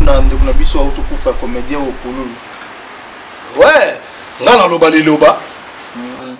na ndeko na biso auto kufa comédien au Pululu. Ouais, ngana loba liloba.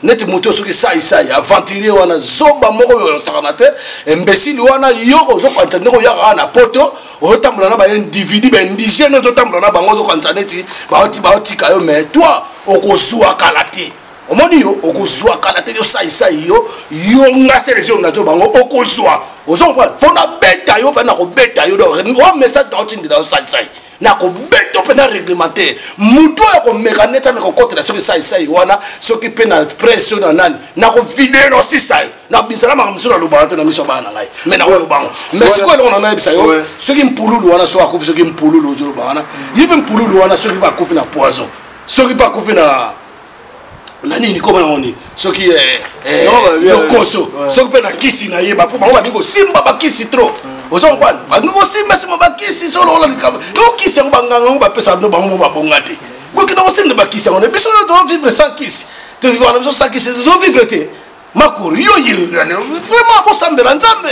Neti moto soki sai aventurier wana zoba moko yo takanate imbécile wana yoko zo kwantande ko yaka na poto o tambola na ba individu ba indigène zo tambola na bango zo kwantane ti ba otika yo mais toi okozwa kalate omoni yo okozwa kalate yo sai yo ngase les gens na zo bango okozwa ozo pa fona beta yo bana ko beta yo do o message dans tindi da sai na ko beto pena réglementaire muto ya ko mécanisme na ko contre soki sai wana soki pena pression na nani na ko vidéo no sai na binsala ma msura lo bana na miso bana ngai mais na ko lo bango mais siko lo na bisa yo soki mpululu wana so akufi soki mpululu jo bana yibe mpululu wana soki ba kufi na poison soki ba kufi na nani ko bana oni soki lokoso soki pena kisi na yeba po bango biko simba ba kisi trop ozo kwa ba no simba simba ba kisi solo la likaba no kisi ngo banganga ba pesa no bango ba bongate boki no simba ba kisi on biso do vivre sans kisi to vivre on sans kisi do vivre te makuri yo vraiment bo sambela nzambe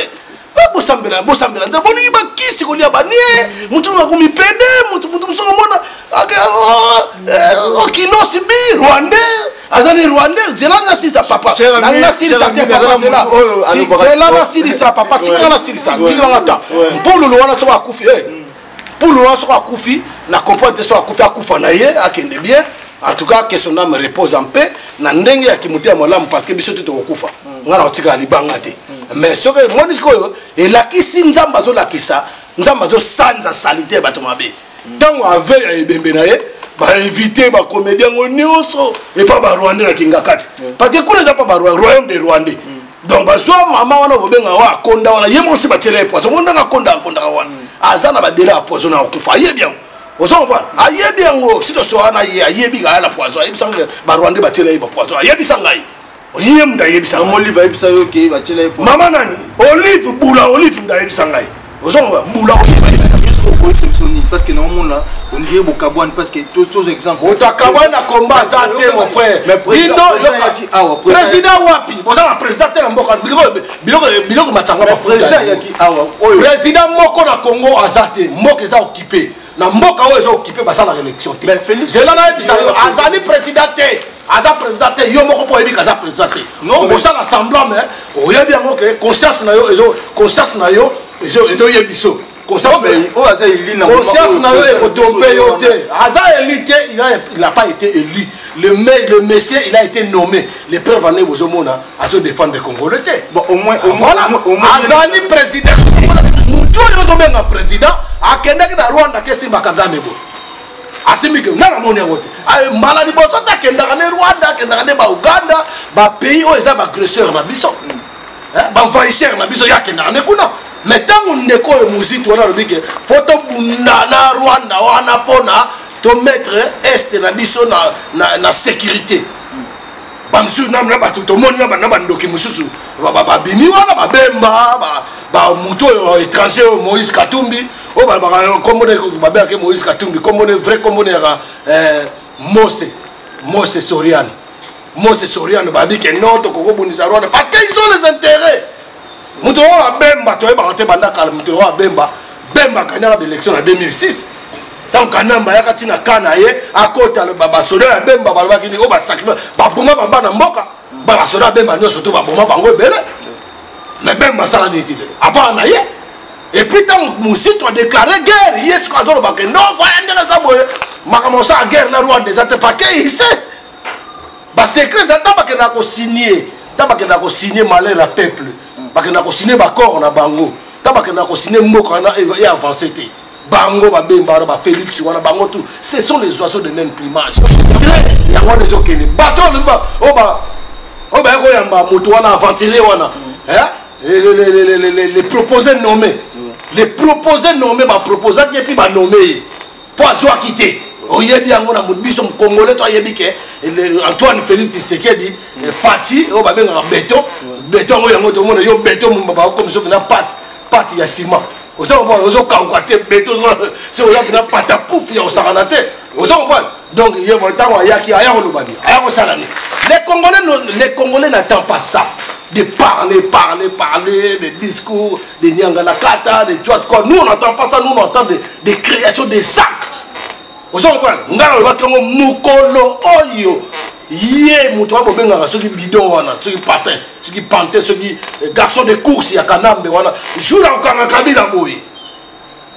bo sambela nzambe boni ba kisi ko lia ba nie mutu na ko mi pede mutu so mona okino sibi rwandais azali rwandais zelana sisa papa nanga sisa te papa zela zelana sisa papa tingana sisa tingana ta mpulu wana so akufi mpulu wana so akufi na comprendre so akufa na ye akende bien en tout cas que son âme repose en paix na ndenge ya kimuti ya malamu parce que biso te okufa ngana otika libanga te mais soki moni koyo elakisi nzamba zo lakisa nzamba zo sanza salite bato mabe tango ave ya ebembe na ye ba inviter ba comédien ngonyoso et pas ba rwandais na kingakati parce que kuna za pas ba royaume de rwandais donc ba zo mama wana bobenga wa konda wana yemo aussi ba tele poison monda nga konda wana azana ba dela poison na okufa ye bien ozo ba ayebi yango sito so ana ye ayebi ga la poison ayebi sanga ba rwandais ba tele ba poison ayebi sanga oyiye mda yebi sanga olive ayebi sa yo ke ba tele poison mama nani olive bula olive mda yebi sanga ozo ba bula parce que normalement là on dirait Bokabouane parce que tous exemples Bokabouane a combat Zate mon frère président wapi bozala président tela mboka biloko matanga ba président yaki awa président moko na Congo azate mboka eza occupé na mboka oyo eza occupé basala élection te zelana ebisa azali président te aza président te yo moko po ebika aza président te non bosala semblant mais oyebi yango ke conscience na yo ezo yebiso conscience na yo ekotompe yo te aza élu te il n'a pas été élu le monsieur il a été nommé les preuves en est bozomona azo défendre les Congolais te bon au moins azali président mutu oyo ozobenga président akendaki na Rwanda ke Simba Kagame bo asimike ngana moni yango te mbala liboso te akendaka ne Rwanda akendaka ne ba Uganda ba pays oyo eza ba agresseur na biso ba envahisseur na biso yakendaka ne kuna mais tango ndeko oyo muziki wana lobike foto bunda na Rwanda wana pona to mettre est na biso na sécurité bamsu na bato to moni na bandoki mususu babimi wana babemba ba muto étranger Moïse Katumbi o ba komone ba ke Moïse Katumbi komone vrai komone ya Mose Soriano babike non to koko bunisa Rwanda parce qu'ils ont les intérêts muto wa bemba to ba te banda kala muto wa bemba kanya d'élection en 2006 tant kanamba ya katina kana ye akota le baba soda ya bemba ba kini o ba sacrifice ba bunga ba na mboka ba soda bemba nyo surtout ba bunga bango ebele mais bemba sala ni tile avant na ye et puis tant musito a déclaré guerre yes ko azolo ba ke non va ndela za boye makamosa guerre na Rwanda za te paquet ici ba secret za tabake na ko signer malheur la peuple bakenda ko signer ba corps na bango tabakenda ko signer mboka na et avancer te bango ba bemba ba Félix wana bango tout ce sont les oiseaux de même plumage ya wana zo kene bato o ba ko yamba moto wana aventurier wana les proposés nommés ba proposer et puis ba nommer pour azwa quitter oyebi yango na mubiso congolais to ayebi ke Antoine Félix Tshisekedi Fati o ba benga béton oyo yango to mona yo béton ba comme ça na pâte ya ciment ozo ka te béton c'est oya na pata pouf ya osakana te ozo comprendre donc yebo tango ayaki aya ko lobani aya ko salani les Congolais n'attendent pas ça de parler, des discours, des Nyangalakata, des quoi. Nous, on n'entend pas ça, nous, on entend des créations, des actes. Vous avez compris? Nous avons Mukolo Oyo. Yé, Moutoua Bobenga, ceux qui bidon, ceux qui patin, ceux qui pantaient, ceux qui garçons de course, il y a Kanambe, jour encore un Kabila Boy.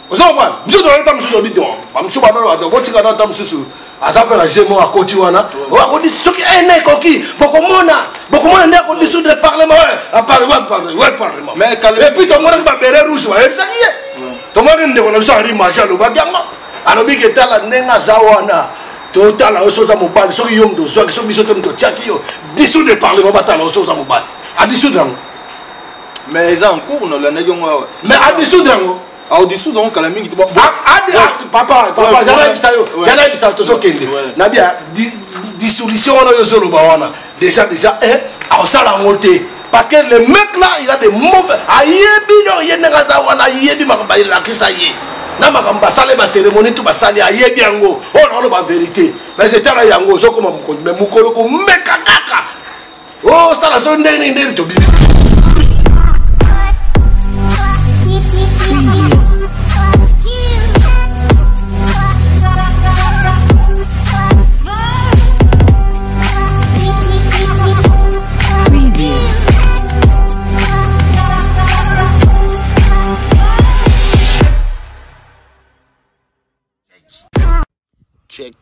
Vous avez compris? Nous avons été dans le bidon. Nous avons été dans le bidon. Azapela jemo akoti wana wakodi soki ene koki bokomona ne ko dissoudre le parlement parlement mais et puis to mona ba bere rouge wa ebsakiye to mona ndeko na biso ari majalo ba gango alobi ke tala nenga zawana to tala osoza mobali soki yomdo soki biso to mto tiaki yo dissoudre le parlement batala osoza mobali a dissoudre ngo mais ils en cours no la nego mais a dissoudre ngo au-dessous donc la mingi papa yana bisa to kende na bia dissolution wana yo zolo ba wana déjà au sala ngote parce que le mec là il a des mauvais ayebi do yenga za wana ayebi makamba ila kisa ye na makamba sale ba cérémonie tout ba sali ayebi yango on a ba vérité mais c'était là yango zo comme mukolo ko meka kaka oh sala so ndeni to bibi.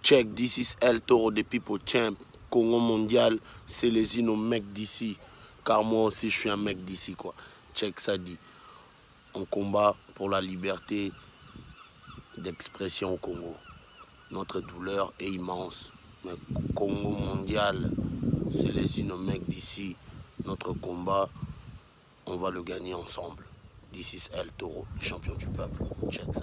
Check, this is El Toro de People Champ. Congo mondial, c'est les inos mecs d'ici. Car moi aussi, je suis un mec d'ici, quoi. Check ça dit. On combat pour la liberté d'expression au Congo. Notre douleur est immense. Mais Congo mondial, c'est les inos mecs d'ici. Notre combat, on va le gagner ensemble. This is El Toro, le champion du peuple. Check ça.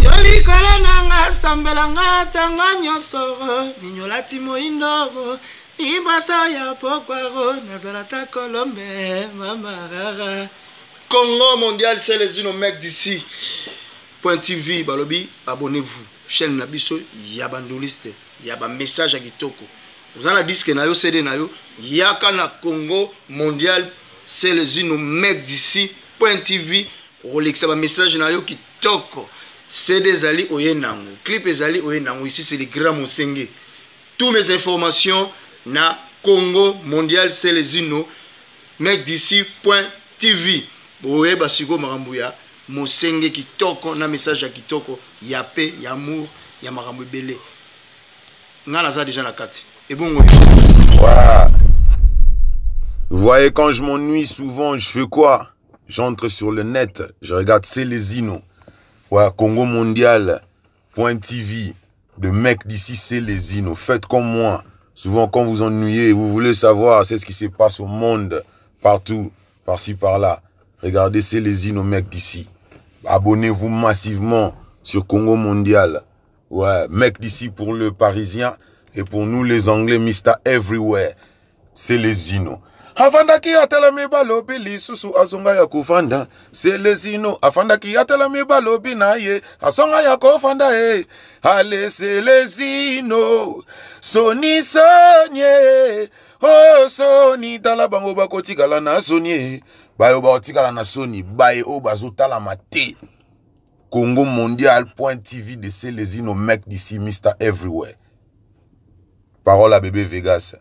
Yoli kolonanga sambelanga tanga nyosoro minyolati moindoro ibasa ya pokwaro nazalata kolombe mamarara. Congo mondial, c'est les unos mecs d'ici. .tv balobi, abonnez-vous. Chaîne Nabiso, yabandoliste, yaba message à Kitoko. Vous avez un disque na yo CD na yo, yaka na Congo mondial, c'est les unos mecs d'ici. .tv, Rolex yaba message na yo Kitoko. CD Zali Oyenango, clip Zali Oyenango, ici c'est les grands Mosenge. Toutes mes informations na Congo mondial, c'est les unos mecs d'ici.tv. Boye basiko marambuya Mosenge Kitoko na message à Kitoko, ya paix, ya amour, ya marambu belé. Ngana za déjà na kati. Et bon voilà. Vous voyez, quand je m'ennuie souvent, je fais quoi? J'entre sur le net, je regarde Célésino. Ouais, Congo mondial, .tv, de mecs d'ici Célésino. Faites comme moi. Souvent, quand vous ennuyez, vous voulez savoir c'est ce qui se passe au monde, partout, par-ci, par-là. Regardez Célésino, mecs d'ici. Abonnez-vous massivement sur Congo mondial. Ouais, mecs d'ici pour le Parisien et pour nous les Anglais, Mr. Everywhere. Célésino. Afandaki atala me balobi li susu azonga ya kufanda Célésino afandaki atala me balobi na ye azonga ya kufanda ale Célésino soni sonye oh soni tala bango bakotikala na soni bayo bakotikala na soni baye o bazotala mate. Congo mondial.tv de Célésino mec d'ici Mr. Everywhere. Parole à bébé Vegas.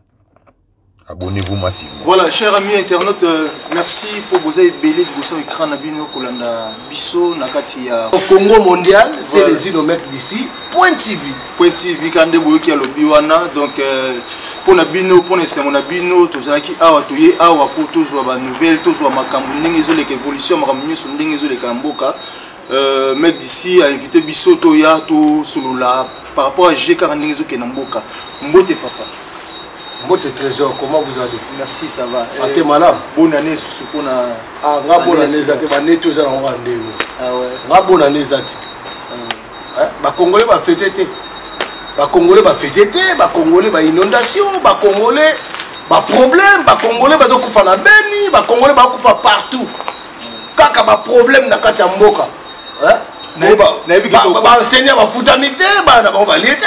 Abonnez-vous massivement. Voilà, chers amis internautes, merci pour vous aider belé de vous écran na bino kolanda biso nakati ya Congo mondial, c'est les inos mecs d'ici. .tv. .tv kande boyoki ya lobi wana donc pour na bino pour na sengo na bino tozalaki awa toye awa pour tozwa ba nouvelle tozwa makambo ndenge ezoleka évolution makambo nyonso ndenge ezoleka mboka mec d'ici a invité biso toya to sulula par rapport à G40 ndenge ezokena mboka mbote papa. Votre trésor, comment vous allez? Merci, ça va. Santé madame. Bonne année, sous qu'on a. Ah, bonne année, Zati. Bonne année, tous en rendez-vous. Ah ouais. Bonne année, Zati. Bah Congolais va fêter. Bah Congolais va fêter. Bah Congolais va inondation. Bah Congolais va problème. Bah Congolais va donc faire la béni. Bah Congolais va faire partout. Kaka ba problème na kati mboka. Bah enseigner ba foutanité. Bah na ba liete.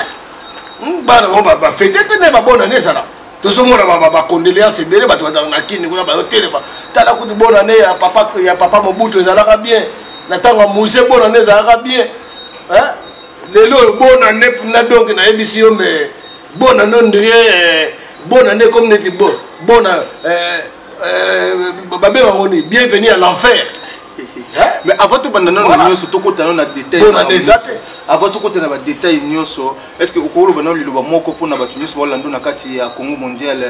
Bah na ba fêter. Ne ba bonne année ça là. tozomona bacondoléance ebele bato bazalaka na kini kuna bayotelema tala kuti bonne année ya papa Mobutu ezalaka bien na ntango ya muse bonne année ezalaka bien lelo oyo bonne année mpuna donc nayebisi yo mais bonne année ondrie bonne année comme neti bonne babengango ni bienvenue à l'enfer. Mais avant tout pendant nous surtout quand on a détail avant tout quand on a détail est-ce que au cours de nous le moko pour na batu nyos bolando na kati ya Congo mondial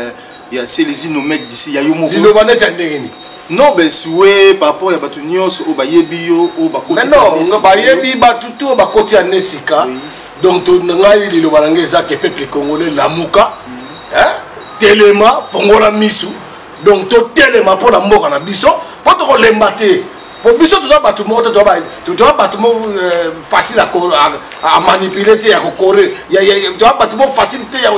ya selezi no mec d'ici ya yo moko le banet ndengeni non ben soué par rapport ya batu nyos o bayebi yo o ba koti non bayebi batu tout ba koti ya nesika donc to ngai le balanga za ke peuple congolais lamuka telema fongola misu donc to telema pour la mboka na biso po to lembaté pour biso tout ça batu mo to doit batu mo facile à manipuler te ya ko correr ya to batu mo facilité ya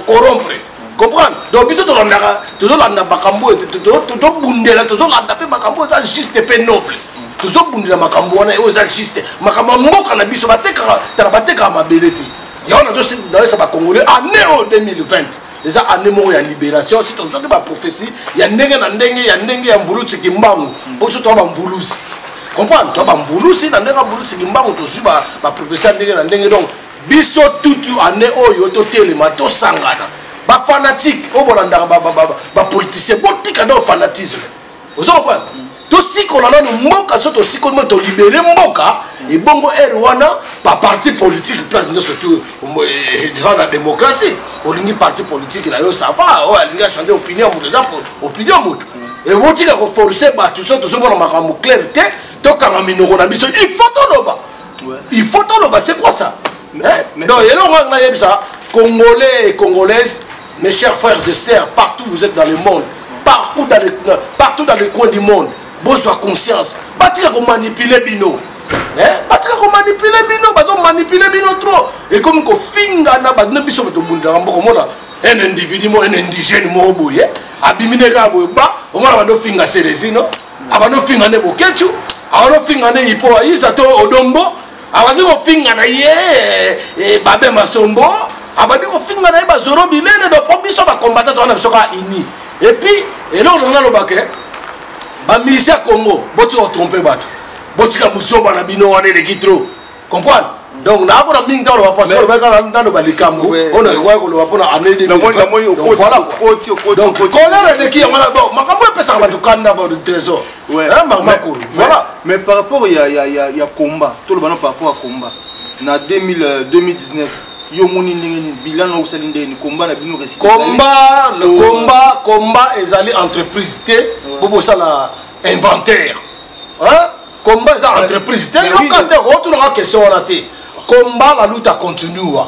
corrompre comprendre donc biso to landa bakambo to bundela to landa pe bakambo za juste pe noble to so bundela makambo wana e za juste makambo mboka na biso bateka mabeleti ya on a tous dans ça congolais année 2020 les années mo ya libération si to so ba prophétie ya ndenge na ndenge ya mvuluti kimbangu oso to ba mvulusi comprendre to ba mvulusi na ndenge mvuluti kimbangu to su ba prophétie ndenge na ndenge donc biso tutu année oyo to telema to sangana ba fanatique o bolanda ba politicien botika do fanatisme oso comprendre to sikola na mboka so to sikola to libérer mboka et bongo erwana pa parti politique place surtout dans la démocratie olingi parti politique na yo ça va o alinga changer opinion pour exemple opinion moto et botika ko forcer ba tout ça to so bona makambo clarté to kanga minoko na biso il faut to loba c'est quoi ça non et là on a yebisa congolais et congolaises mes chers frères et sœurs partout vous êtes dans le monde partout dans les coins du monde besoin conscience batika ko manipuler bino batika ko manipuler bino bato manipuler bino trop et comme ko finga na badna biso bato bunda mboko mona un individu mo un indigène mo boye abimine ka boye ba o mona bando finga selezino abano finga ne bokechu abano finga ne ipo isa to odombo abadi ko finga na ye babe masombo abadi ko finga na ba zoro bilene do po biso ba combattant to na biso ka ini et puis et là on a le baquet ba ministère Congo boti o tromper bato botika busoba na bino wane le kitro comprendre donc na ko na minga lo ba passer ba ka na no balikambo on a ko lo ba pona année de voilà donc colère de qui on a bon makambo pesa ba tukanda ba de trésor hein makuru voilà mais par rapport il y a combat tout le bana par rapport à combat na 2019 yo moni ndengeni bilan no salinde ni combat na bino récit combat ezali entreprise té bobo sala inventaire hein combat za entreprise té yo kante retour na question on a té combat la lutte continue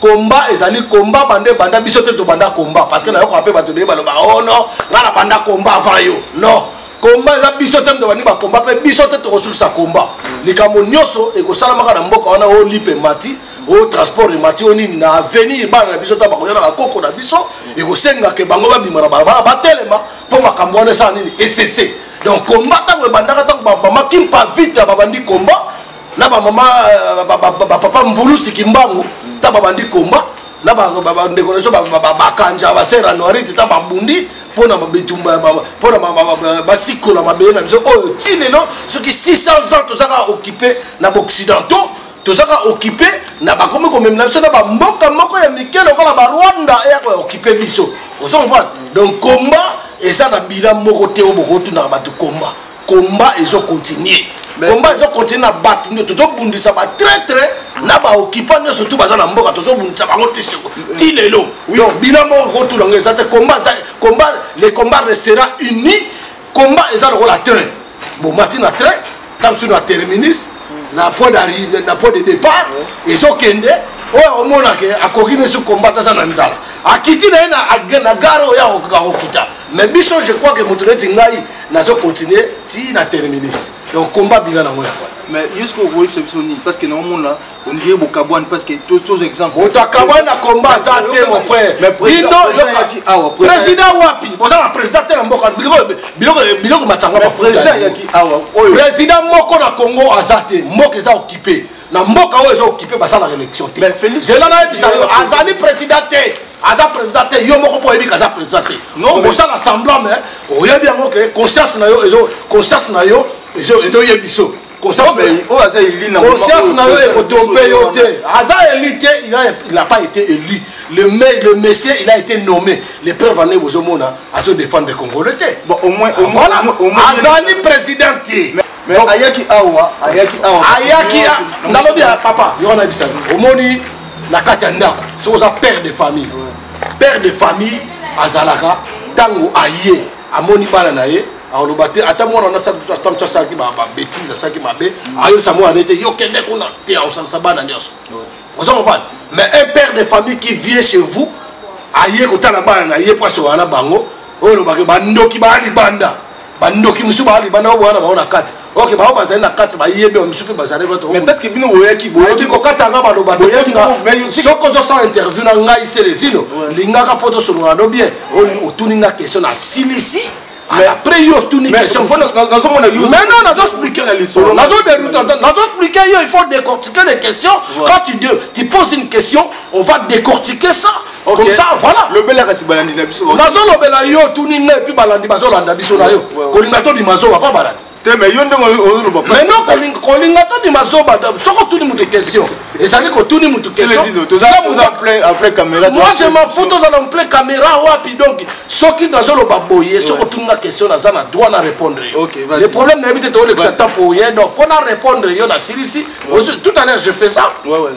combat ezali combat banda biso té to banda combat parce que na yo ko apé bato de baloba oh non ngala banda combat avant yo non combat za biso té to bani ba combat pe biso té to sur sa combat likambo nyoso e ko sala maka na mboka wana o lipe mati au transport et mationi na avenir bana biso ta bakoya na koko na biso et ko senga ke bango ba bimara ba telema pour makambo wana sa nini ECC donc combat ta bandaka ta ba makimpa vite ba bandi combat na ba mama ba papa mvulusi kimbangu ta ba bandi combat na ba ndeko leso ba kanja ba sera noiri ta ba bundi pona mabetumba pona ba sikola mabena biso oh tilelo ce qui 600 ans to saka occupé na occidentaux tout ça occupé na ba comme même na ba mboka moko ya mikelo kala ba Rwanda ya ko occupé biso ozo comprendre donc combat et ça na bilan moko te oboko tu na ba de combat et zo continuer combat zo continuer na bat nous to bundisa ba très na ba occupant nous surtout ba na mboka to zo bundisa ba ngotisi ti lelo donc bilan moko tu na ça te combat les combats resteront unis combat et ça la train bon matin na train tant tu na terminus na point d'arrivée na point de départ et so kende o mona ke akokine su combattre ça na nzala akiti na garo ya okita mais biso je crois que moto neti ngai na zo continuer ti na terminus donc combat bila na moya mais jusqu'au bout c'est soni parce que normalement là on dirait Bokabouane parce que tous exemples Bokabouane a combat ça mon frère président wapi boza la président na mboka biloko matanga président moko na Congo azate mboka eza occupé na mboka oyo eza occupé basala élection te zela na ebisa yo azali président te aza président te yo moko po ebika aza président te non osala semblant mais oyebi yango ke conscience na yo ezo yebiso conscience na yo ekotompe yo te aza élu te il n'a pas été élu le monsieur il a été nommé les preuves en est bozomona azo défendre les Congolais te bon au moins azali président te mais ayaki awa ndalobi papa yo na bisa omoni na kati ya ndako soki oza père de famille azalaka ntango aye amoni bana na ye aloba te ata mwana na asalaki babétise asalaki mabe ayebisa mwana ete yo kende kuna te aosalisa bana nyonso oza comprendre mais un père de famille qui vient chez vous aye kotala bana na ye po asoka na bango oyo olobaki bandoki baalibanda bandoki mosusu baalibanda oyo bwana bao na kati ok bao bazali na kati bayebi mosusu mpe bazali mais parce que bino boyaki kokatanga baloba soki ozosala interview na ngai se lesino lingaka mpo tosolola no bien otuni nga question na silisi après yo otuni question maintenant nazoexpliquer yo il faut décortiquer les questions quand tu poses une question on va décortiquer ça comme ça voilà lobela si balandi na biso nazolobela yo otuni nga epuis balandi bazolanda biso na yo kolinga to bimazoba pa balandi mais yo ndenge ozoloba mais non kolinga to bimazoba soko tuni mutu question ezali kotuni mutu question après caméra moi je m'en fous tozala en plein caméra wapi donc soki nazoloba boye soko tuni nga question naza na droit na répondre le problème na yebi te toolekisa temps pour ye donc faut na répondre yo na silisi tout à l'heure je fais ça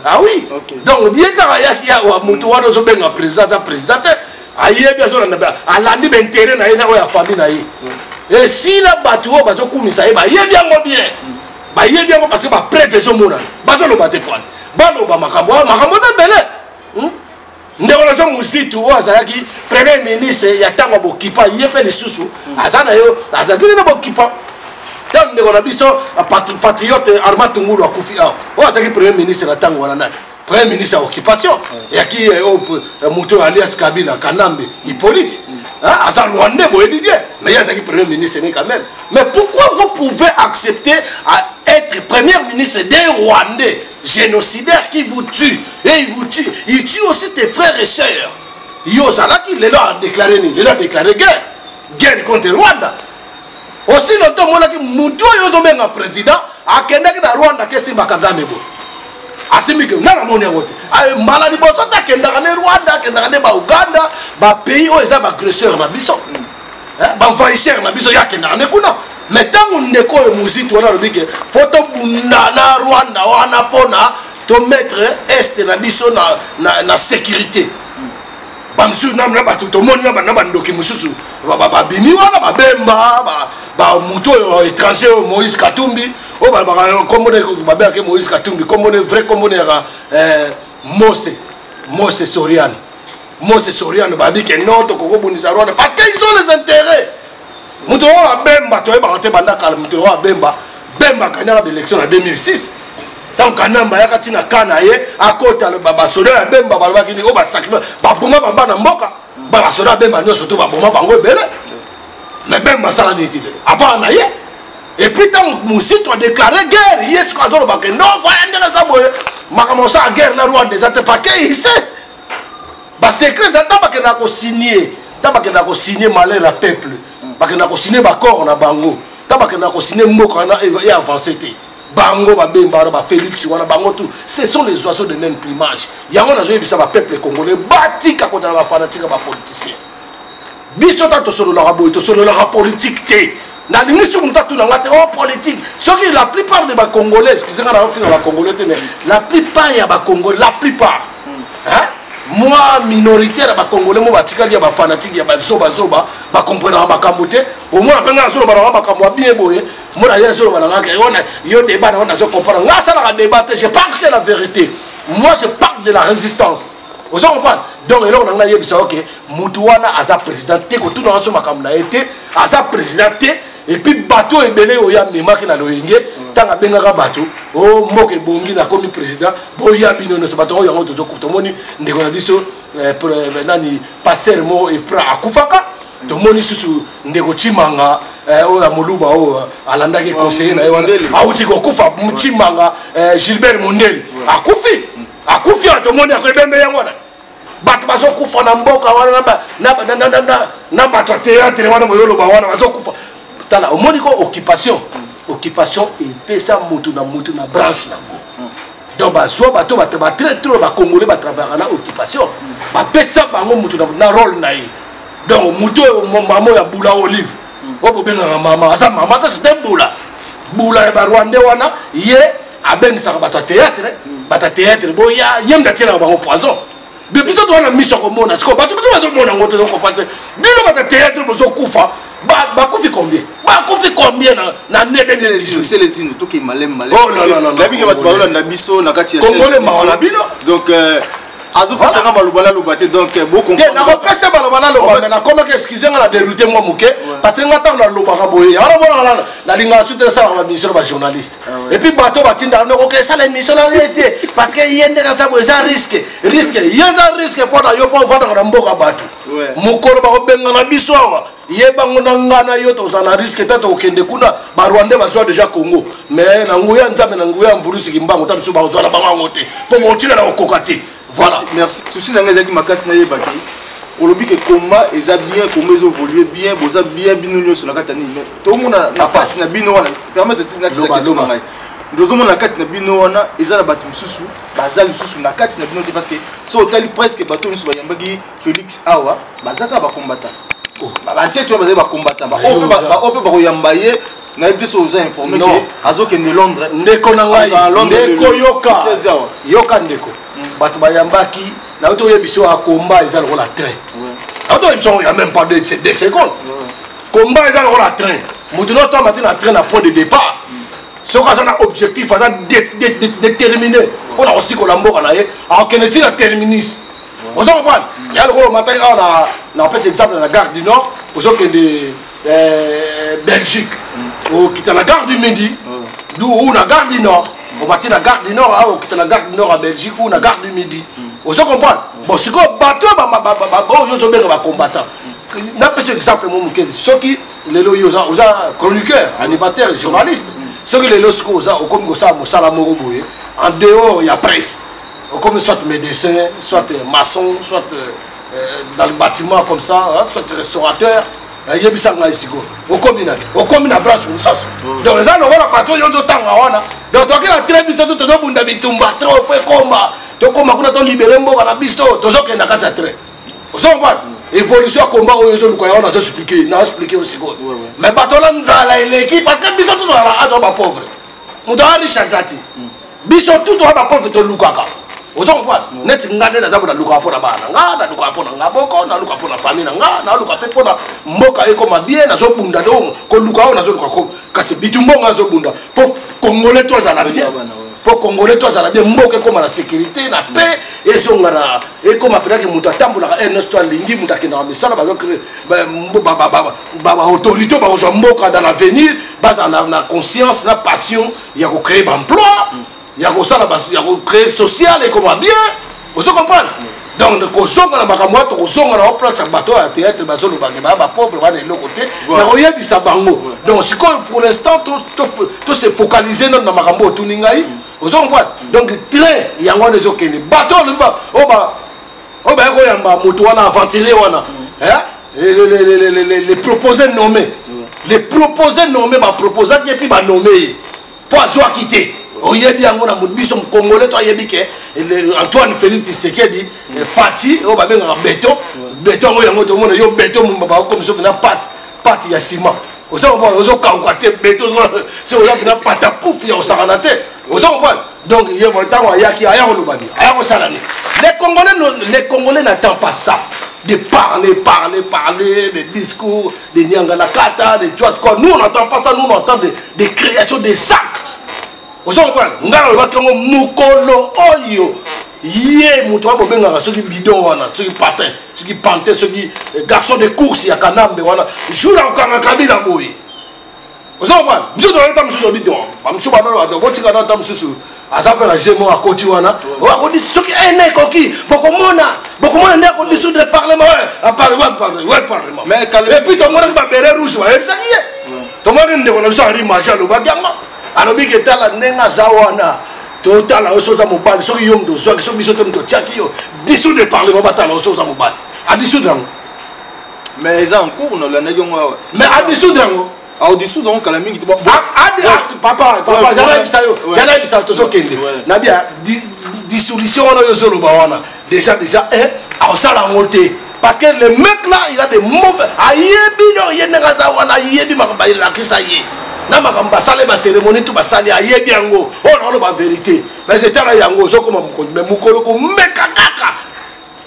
ah oui donc bietaka yaki awa mutu wana ozobenga président aza président te ayebi azolanda alandi baintere na ye na oyo ya famille na ye esila bato oyo bazokumisa ye bayebi yango bien bayebi yango parce que bapreve ezomona bazoloba te poane baloba makambo te ebele ndeko nazo mositu oyo azalaki premier ministre ya ntango ya bokipa ye mpe lisusu aza na yo azalaki na bokipa ntango ndeko na biso patriote Armand Tungulu akufi awa oyo azalaki premier ministre na ntango wana nani premier ministre à occupation et à qui Mouto alias Kabila Kanambe Hippolyte Azar Rwandais mais il y a qui premier ministre quand même mais pourquoi vous pouvez accepter à être premier ministre d'un Rwandais génocidaire qui vous tue et il tue aussi tes frères et sœurs Yosala qui a déclaré guerre contre Rwanda aussi longtemps que Mouto Yozobenga président a Kennedy na Rwanda que Simba Kagame asimike nana moni yango te mbala liboso ta kendaka ne Rwanda kendaka ne Uganda pays oyo eza agresseur na biso envahisseur na biso yakendaka ne kuna mais ntango ndeko oyo muzito wana alobi ke fo tobunda na Rwanda wana mpona tomettre este na biso na sécurité bamisusu na bato tomoni na bandoki mosusu babimi wana babemba bamutu oyo étranger oyo Moïse Katumbi oyo babengaki Moïse Katumbi vrai kombone yaka Mose Soriane babi ke non tokokobundisa Rwanda parce qu'ils ont les intérêts mutu oyo abemba toyebaka te banda kala mutu oyo abemba kanyaka baélection na 2006 tant Kanamba yaka tina kana ye akota basoda ya bemba balobaki ni o basacrifice baboma bana mboka basoda bemba nyonso to baboma bango ebele mais bemba sala niti avant na ye et puis tant Mousito a déclaré guerre yes ko azoloba ke non voilà ndela za boye makambo sa guerre na Rwanda za te paquet ici ba secret za tabakena ko signer malheur à peuple bakena ko signer ba corps na bango tabakena ko signer mboka na et avancer te bango babemba ba Félix wana bango tout ce sont les oiseaux de même plumage yango nazo yebisa ba peuple congolais batika ko ba fanatique ba politiciens biso ta to solo la politique te na lingisu mutatu na ngate oh politique ce qui la plupart de ba congolais excusez-moi na finir ba congolais mais la plupart ya ba congolais la plupart moi minoritaire ba congolais mo batika ya ba fanatique ya ba zoba ba comprendre ba kambote au moins penga zolo ba kambo bien boye moi na zolo ba ngaka yo débat na zo comprendre nga ça la débat je parle de la vérité moi je parle de la résistance aux gens comprendre donc alors on a yebisa OK mutuwana aza président te ko tout na so makambo na été aza président te et puis bateau ebele oya memaki na loyenge tanga bengaka bato o mboke bongi na komi président boya bino no bato yango to kufuta moni ndeko na biso nani passer mo e fra akufaka to moni susu ndeko chimanga o ya moluba o alandaki conseiller na yona auti ko kufa chimanga Gilbert Mondeli akufi to moni akwebembe yango na bato bazo kufa na mboka wana na bato théâtre wana boyolo ba wana bazo kufa tala omoni ko occupation et pesa mutu na branche na go donc bazo bato ba très trop ba congolais ba travailler na occupation ba pesa bango mutu na rôle na yi donc mutu mama ya bula olive opo benga mama asa mama ta c'était bula ba rwandais wana ye abengisa bato théâtre boya yemda tena ba poison depuis tout on a mis sur mon a ko bato bato mon ngoto ko pate bino ba théâtre bozo kufa ba kufi combien na c'est les unes tout qui malem oh là la bi ke bato ba na biso na kati ya congolais ma bino donc azo pasanga malubala lubate donc beaucoup na ko pesa malubala lubate na comment excuser nga la dérouter moi muke parce que ngata na lubaka boye ara mona la linga soutenir ça la mission ba journaliste et puis bato batinda no ko ça la mission na été parce que yende ka ça ça risque yeza risque pour na yo pour vendre na mboka bato mukoro ba ko benga na biso yebango na ngana yo to za risque tata okende kuna ba Rwanda ba déjà Congo mais na nguya nzambe na nguya mvurusi kimbango tabiso ba zo na bango ngote pour montrer na okokati. Voilà, merci. Souci dans les makas na yebaki. Olobi que combat eza bien, comment ils évoluer bien, boza bien binunyo sur la katani. Mais tout le monde na partie na bino wana. Permettre de se question ngai. Tout le monde na kati na bino wana, eza na batu mususu, bazali mususu na kati na bino parce que so tali presque bato mususu bayambaki Félix Awa, bazaka ba combattant. Oh, ba tete to bazali ba combattant. Ba ope ba koyambaye. Na été so za informé que azo ke ne Londres ndeko na ngai ndeko yoka ndeko bato bayambaki na to yebiso akomba eza lokola train auto yebiso ya même pas 2 secondes combat eza lokola train mutu no to matina train na point de départ soka ça na objectif ça déterminé on a aussi ko la mboka na ye a okene ti na terminus on comprend ya lokola matin na petit exemple na gare du Nord pour que de Belgique au quitte la gare du Midi ou la gare du Nord au matin la gare du Nord au quitte la gare du Nord à Belgique ou la gare du Midi on se comprend bon c'est quoi bateau yo to benga ba combattant n'a pas exemple mon que ceux qui les loyosa chroniqueur animateur journaliste ceux qui les losco au comme ça mosala moko boye en dehors il y a presse comme soit médecin soit maçon soit dans le bâtiment comme ça soit restaurateur yebisanga isiko okomi na branche musaso donc ça le voilà patron yo tanga wana donc toki la très biso to bunda bitumba trop fait combat to koma kuna to libérer mboka na biso to zoke na kata très ozo pas évolution combat oyo zo luka wana zo expliquer aussi ko mais batola nzala eleki parce que biso to ala ado ba pauvre muta riche azati biso tout to ba pauvre to lukaka ozo pas net ngade na zabu na luka pona bana ngada luka pona ngaboko na luka pona famille ngada na luka pe pona mboka eko mabie na zo bunda donc ko luka na zo luka ko kasi bitumbo nga zo bunda po congolais to za la bien po congolais to za la bien mboka ko la sécurité na paix et songara et comme après que muta tambola Ernest to lingi muta kina misala ba zo créer ba autorité ba zo mboka dans l'avenir basa na conscience na passion ya ko créer emploi il y a ça là il y a créer social et comment bien vous comprenez donc ko songa na makamwa to ko songa na place ya bateau à théâtre bazo lo ba pauvre ba na le côté mais oyebi sa bango donc c'est pour l'instant tout se focaliser dans makambo to ningai vous comprenez donc train yango les okene bateau le ba ko yamba moto wana aventurer wana hein les proposés nommés ba proposer et puis ba nommer pour avoir quitté oyebi yango na mubiso congolais to yebi ke Antoine Félix Tshisekedi Fati o ba benga beton ngo yango to mona yo beton mo ba comme so na pâte ya ciment ozo ka te beton so ya na pata pouf ya osakana te ozo comprendre donc ye mo tango yaki aya ko lobani aya ko salani les congolais n'attendent pas ça de parler des discours de Nyangala Kata de toi quoi nous on n'entend pas ça nous on entend des créations des actes. Vous comprenez? Ngara le bakango mukolo oyo ye muto abo benga soki bidon wana soki patin soki panté soki garçon de course ya kanambe wana jour en kanga kabila boy Vous comprenez? Biso dans l'état monsieur bidon. Monsieur Bano do botika dans temps monsieur. Azape la gémo à côté wana. On a dit ce qui est né coquille. Beaucoup mona n'est qu'on dissoudre le parlement. Parlement. Mais et puis tout le monde va bérer rouge. Et ça qui est. Tout le monde ne connaît pas l'image à l'obagama. Alors dit que t'as la nenga zawana. Total la chose à mon bal. Ceux qui ont deux, ceux qui sont mis sur le tchaki. Dissoudre le parlement bataille la chose à mon bal. À dissoudre. Mais ils ont en cours on l'a né mais à dissoudre. Au-dessous donc à la mingi papa yana bisa toto kende na bia dissolution na zolo bawana déjà à ça la montée parce que le mec là il a des mauvais ayebi do yenga zawana ayebi makamba la kisaye na makamba sale ba cérémonie tout ba sali ayebi yango on a la vérité mais c'était là yango zo comme mukolo ko meka kaka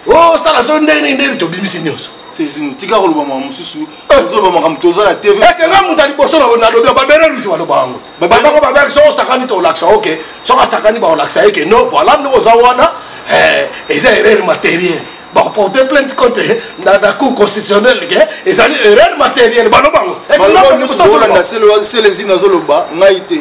oh ça la zone ndenge to bimisi nyonso c'est une tika ko lobama mususu zo ba makam toza la TV et que nga mutali boso na do ba bere rusi walo bango ba bango ba ba so sakani to laksa OK so sakani ba laksa et que non voilà nous zawana et ça erreur matérielle ba porter plainte contre la cour constitutionnelle et ça erreur matérielle ba lo bango c'est les inazoloba ngaité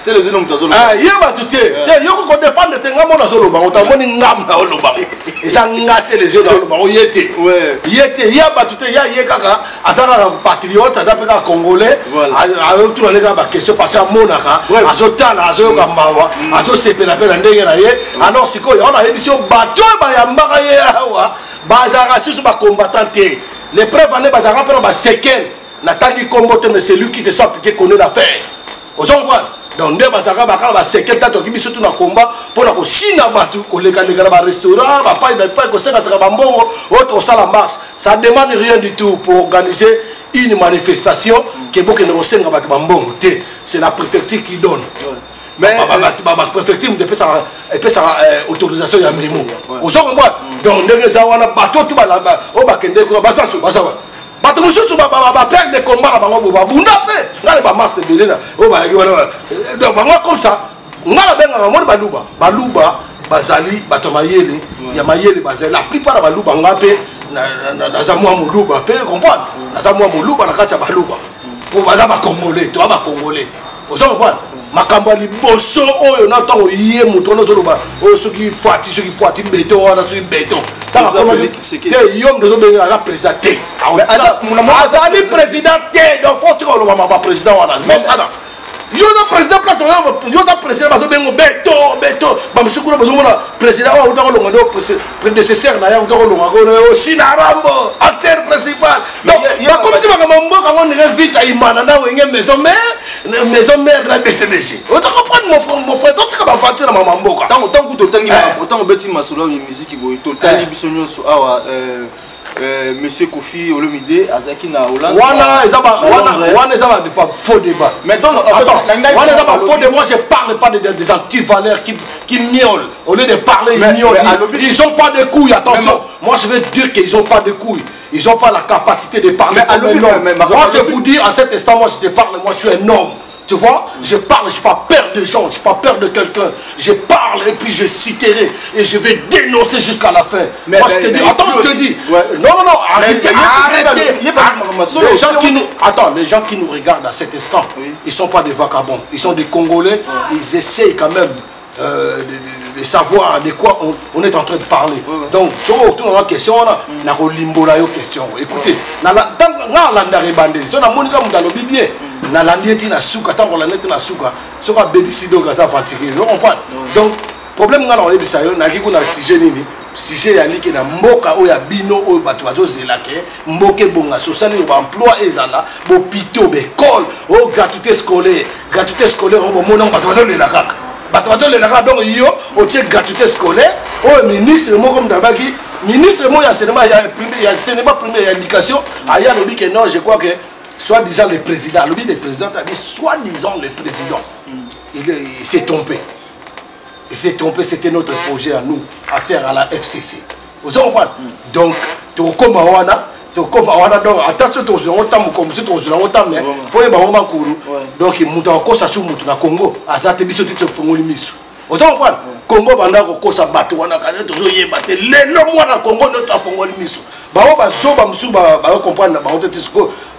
c'est les hommes d'azolo ah yeba tuté yoko ko défendre te ngamo na zolo bango ta moni ngam na zolo bango et ça ngase les yeux dans le bango yete ouais yete yaba tuté ya yekaka azana patriote azapeka congolais a autour na ba question parce que monaka azotala azoyoka mawa azosepela pe na ndenge na ye alors sikoyo on a émission bato ba yambaka ye awa bazara susu ba combattant te les preuves ane bazara pe ba séquelles na tangi combattant mais c'est lui qui te sait qui connaît l'affaire aux hommes. Donc, nous avons des séquelles qui sont tous dans le combat pour la Chine, pour les restaurants, ça ne demande rien du tout pour organiser une manifestation qui est beaucoup de c'est la préfecture qui donne. Mais la préfecture peut sa autorisation. Vous comprenez? Donc, nous avons bateau tout bato mususu ba perdre des combats ba bunda pe ngale ba masse belena o ba donc ba comme ça ngala benga mo baluba bazali bato mayele ya mayele bazali la plupart ba luba ngape na zamwa muluba pe comprendre na zamwa muluba na kacha baluba pour baza ba congolais to ba congolais vous comprenez makambo liboso oyo na tango yé muto no toloba o soki fati béton wana soki béton tanga ko te yom de benga la président azali président te donc faut que le mama président wana mais ça yo na président place yo na président bazo bengo béton ba msukuru bazo mona président wa utako longa do prédécesseur na ya utako longa ko o Sinarambo acteur principal donc comme si makambo kango ne vite imana na wenge maison mère la BCDG utako prendre mon frère tout ka ba fati na mama mboka tant que totangi autant beti masolo ya musique boy totali bisonyo so awa monsieur Kofi Olomide azaki na Hollande wana ezaba de faux débat mais donc attends wana ezaba faux débat moi je parle pas des anti-valeurs qui miaulent au lieu de parler ils ont pas de couilles attention moi je veux dire qu'ils ont pas de couilles ils ont pas la capacité de parler moi je vous dis à cet instant moi je te parle moi je suis un homme. Tu vois, je parle, je n'ai pas peur de gens, je n'ai pas peur de quelqu'un. Je parle et puis je citerai et je vais dénoncer jusqu'à la fin. Mais moi, je te dis, attends, je te dis. Ouais. Non, arrêtez. Les gens qui nous regardent à cet instant, ils ne sont pas des vagabonds. Ils sont des Congolais. Ils essayent quand même de savoir de quoi on est en train de parler. Donc, sur la question, on a une question. Écoutez, dans na landieti na suka tango la net na suka soka baby sido gaza fatigué on comprend donc problème ngala o ebisa yo na kiku na sujet nini sujet ya like na mboka o ya bino o bato bazo zelake mboke bonga sociale ba emploi ezala bo pito be école o gratuité scolaire o mona bato bazo le la donc yo o tie gratuité scolaire o ministre mo comme d'abaki ministre mo ya cinéma première indication aya no bi que non je crois que soi-disant le président, le président a dit soi-disant le président. Il s'est trompé. Il s'est trompé, c'était notre projet à nous, à faire à la FCC. Vous comprenez? Donc, donc attention, il faut donc il monte en cause à Congo, à Zatebiso, tu te fais vous comprenez? Congo banda ko kosa bato wana kane tozo yeba te lelo mwana Congo notre fongoli miso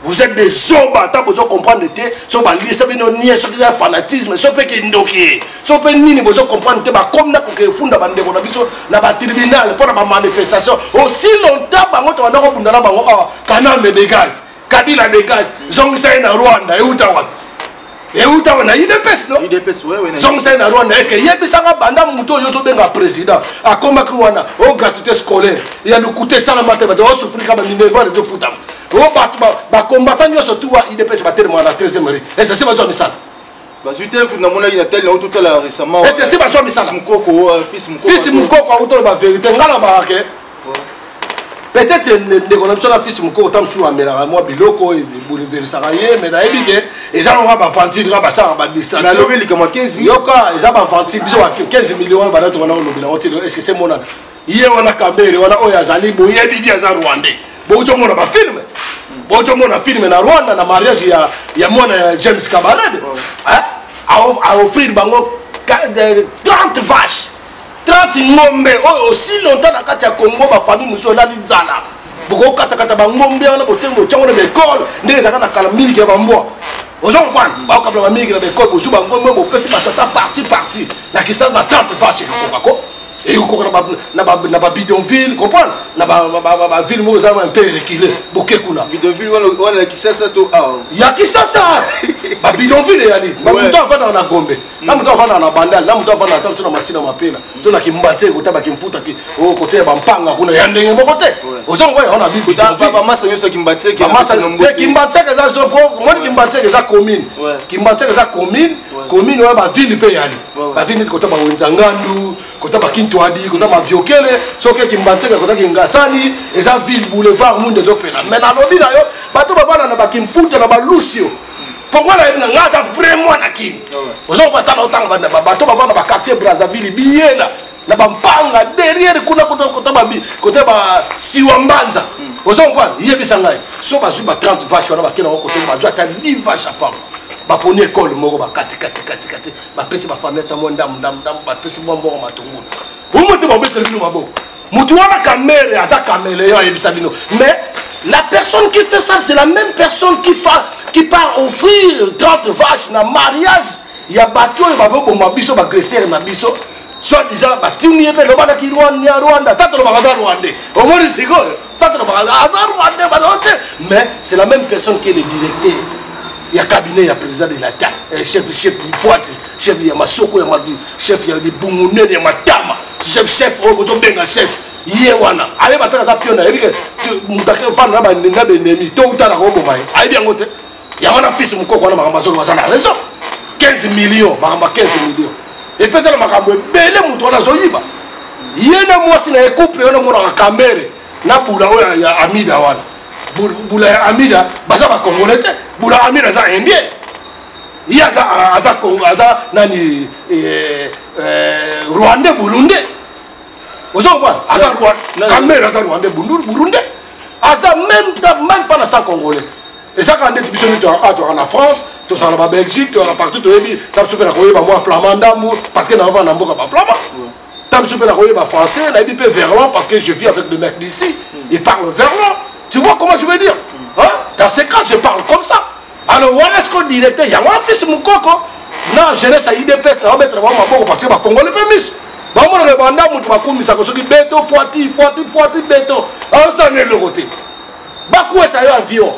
Vous êtes des zoba, t'as besoin de comprendre te, zoba li ça bino nier ce qui est fanatisme, so pe ki ndoki. So pe nini besoin comprendre te ba comme na ko ke funda bande ko na biso na ba tribunal pour na manifestation. Aussi longtemps bango to na ko bundala bango Kanambe dégage, Kabila dégage, Zongsa na Rwanda et Utawa. Et Utawa il dépêche non? Il dépêche ouais. Zongsa na Rwanda est que yebisanga banda muto yo to benga président. A koma kwana au gratuité scolaire. Il y a le coûté ça la mathématique, on souffrir comme minerval de futam. Ba combattant surtout il dépêche ba tellement la 13e heure. Et c'est pas misal. Ba zuité ko na mona ina tel tout à l'heure récemment. Et c'est pas misal. Fils Mukoko auto ba vérité ngala ba ke. Peut-être les connaissances la fils Mukoko tam sou amela moi biloko et boulever ça mais na ebike et ça on va vendre ba ça ba distraction. Na lobeli comme 15 millions. Yoka ils va vendre biso 15 millions ba dato wana lobela est-ce que c'est mon âne? Hier on a caméra wana oyazali boye bibi za rwandais. Bojo mona ba film. Bojo mona film na Rwanda na mariage ya mwana James Kabarebe. A offrir bango 30 vaches. 30 ngombe aussi longtemps na kati ya Congo ba famille muso la nzala. Boko kata ba ngombe na botembo tchango na école ndenge zaka na kala miliki ya bambo. Ozo kwan ba ka ba miliki na école boju ba ngombe bo pesi ba tata parti na kisa na 30 vaches ko. Et vous comprenez, na ba bidonville, comprendre, na ba ville mo za un peu reculé, bokekuna. Bidonville wana ki sasa to ya ki sasa. Ba bidonville yani. Ba muto avana na Gombe. Na muto avana na Bandal, na muto avana na na masina mapela. To na kimbatse ko taba kimfuta ki o kote ba mpanga kuna ya ndenge moko te. Ozongo ya ona bibi. Ba masa nyoso kimbatse ki. Masa kimbatse ke za sopo, mo kimbatse ke za commune. Kimbatse ke za commune wa ba ville pe yani. Ba ville ko taba Nzangandu, ko taba Twadi kota maviokele soke kimbantseka kota kingasani eza ville boulevard monde zopela mais na lobi na yo bato bavana na bakimfuta na balusio pourquoi na yebina ngata vraiment na kim ozo pata na otanga banda bato bavana ba quartier Brazzaville biela na bampanga derrière kuna kota ba siwambanza ozo kwa yebisa ngai so bazu ba 30 vaches na bakena ko kota bazu ata 10 vaches à part ba poni école moko ba kati ba pesi ba famille ta monda ba pesi bombo matungulu umuti ba betel bino mabo mutu wana kamere aza kamele yo yebisa bino mais la personne qui fait ça c'est la même personne qui part offrir 30 vaches na mariage ya bato ba bomba biso ba gresser na biso soit disant ba tuni pe lo bana ki Rwanda tato lo bana Rwandais au moins c'est quoi tato lo bana Rwandais ba mais c'est la même personne qui est le directeur. Il y a cabinet, il y a président de l'État, chef du Fouat, chef de Yamasoko, chef de Bungune, de Matama, chef, chef, Yewana. Allez, maintenant, la pion, il y a un fan de l'ennemi, tout à l'heure, allez bien, il y a un fils, mon coco, on a raison. 15 millions, 15 millions. Et peut-être que belé mouton na zoyiba. Yena mwasi na couple, on a mon caméra, na boula ya Amida wana. Boula Amida, baza ba congolais. Boula Amida za indien. Ya za Congo, za nani Rwandais Burundais. Ozo quoi? Aza Rwanda, caméra za Rwandais Burundais. Aza même pas na sa congolais. Et ça quand tu biso en France, tu es en Belgique, tu es partout, tu es super à koyeba moi flamanda parce que na va na mboka ba flamand. Tu es super à koyeba français, na bipe verlan parce que je vis avec le mec d'ici, il parle verlan. Tu vois comment je veux dire? Hein? Dans ces cas, je parle comme ça. Alors, voilà ce qu'on dirait. Il y a un fils de Moukoko. Non, jeunesse à IDPS, on va mettre un maboko parce que va faire le permis. Bon, on va demander à mon koumi, ça cause béton, foiti, béton. Alors, ça n'est le côté. Bakou, ça y est, avion,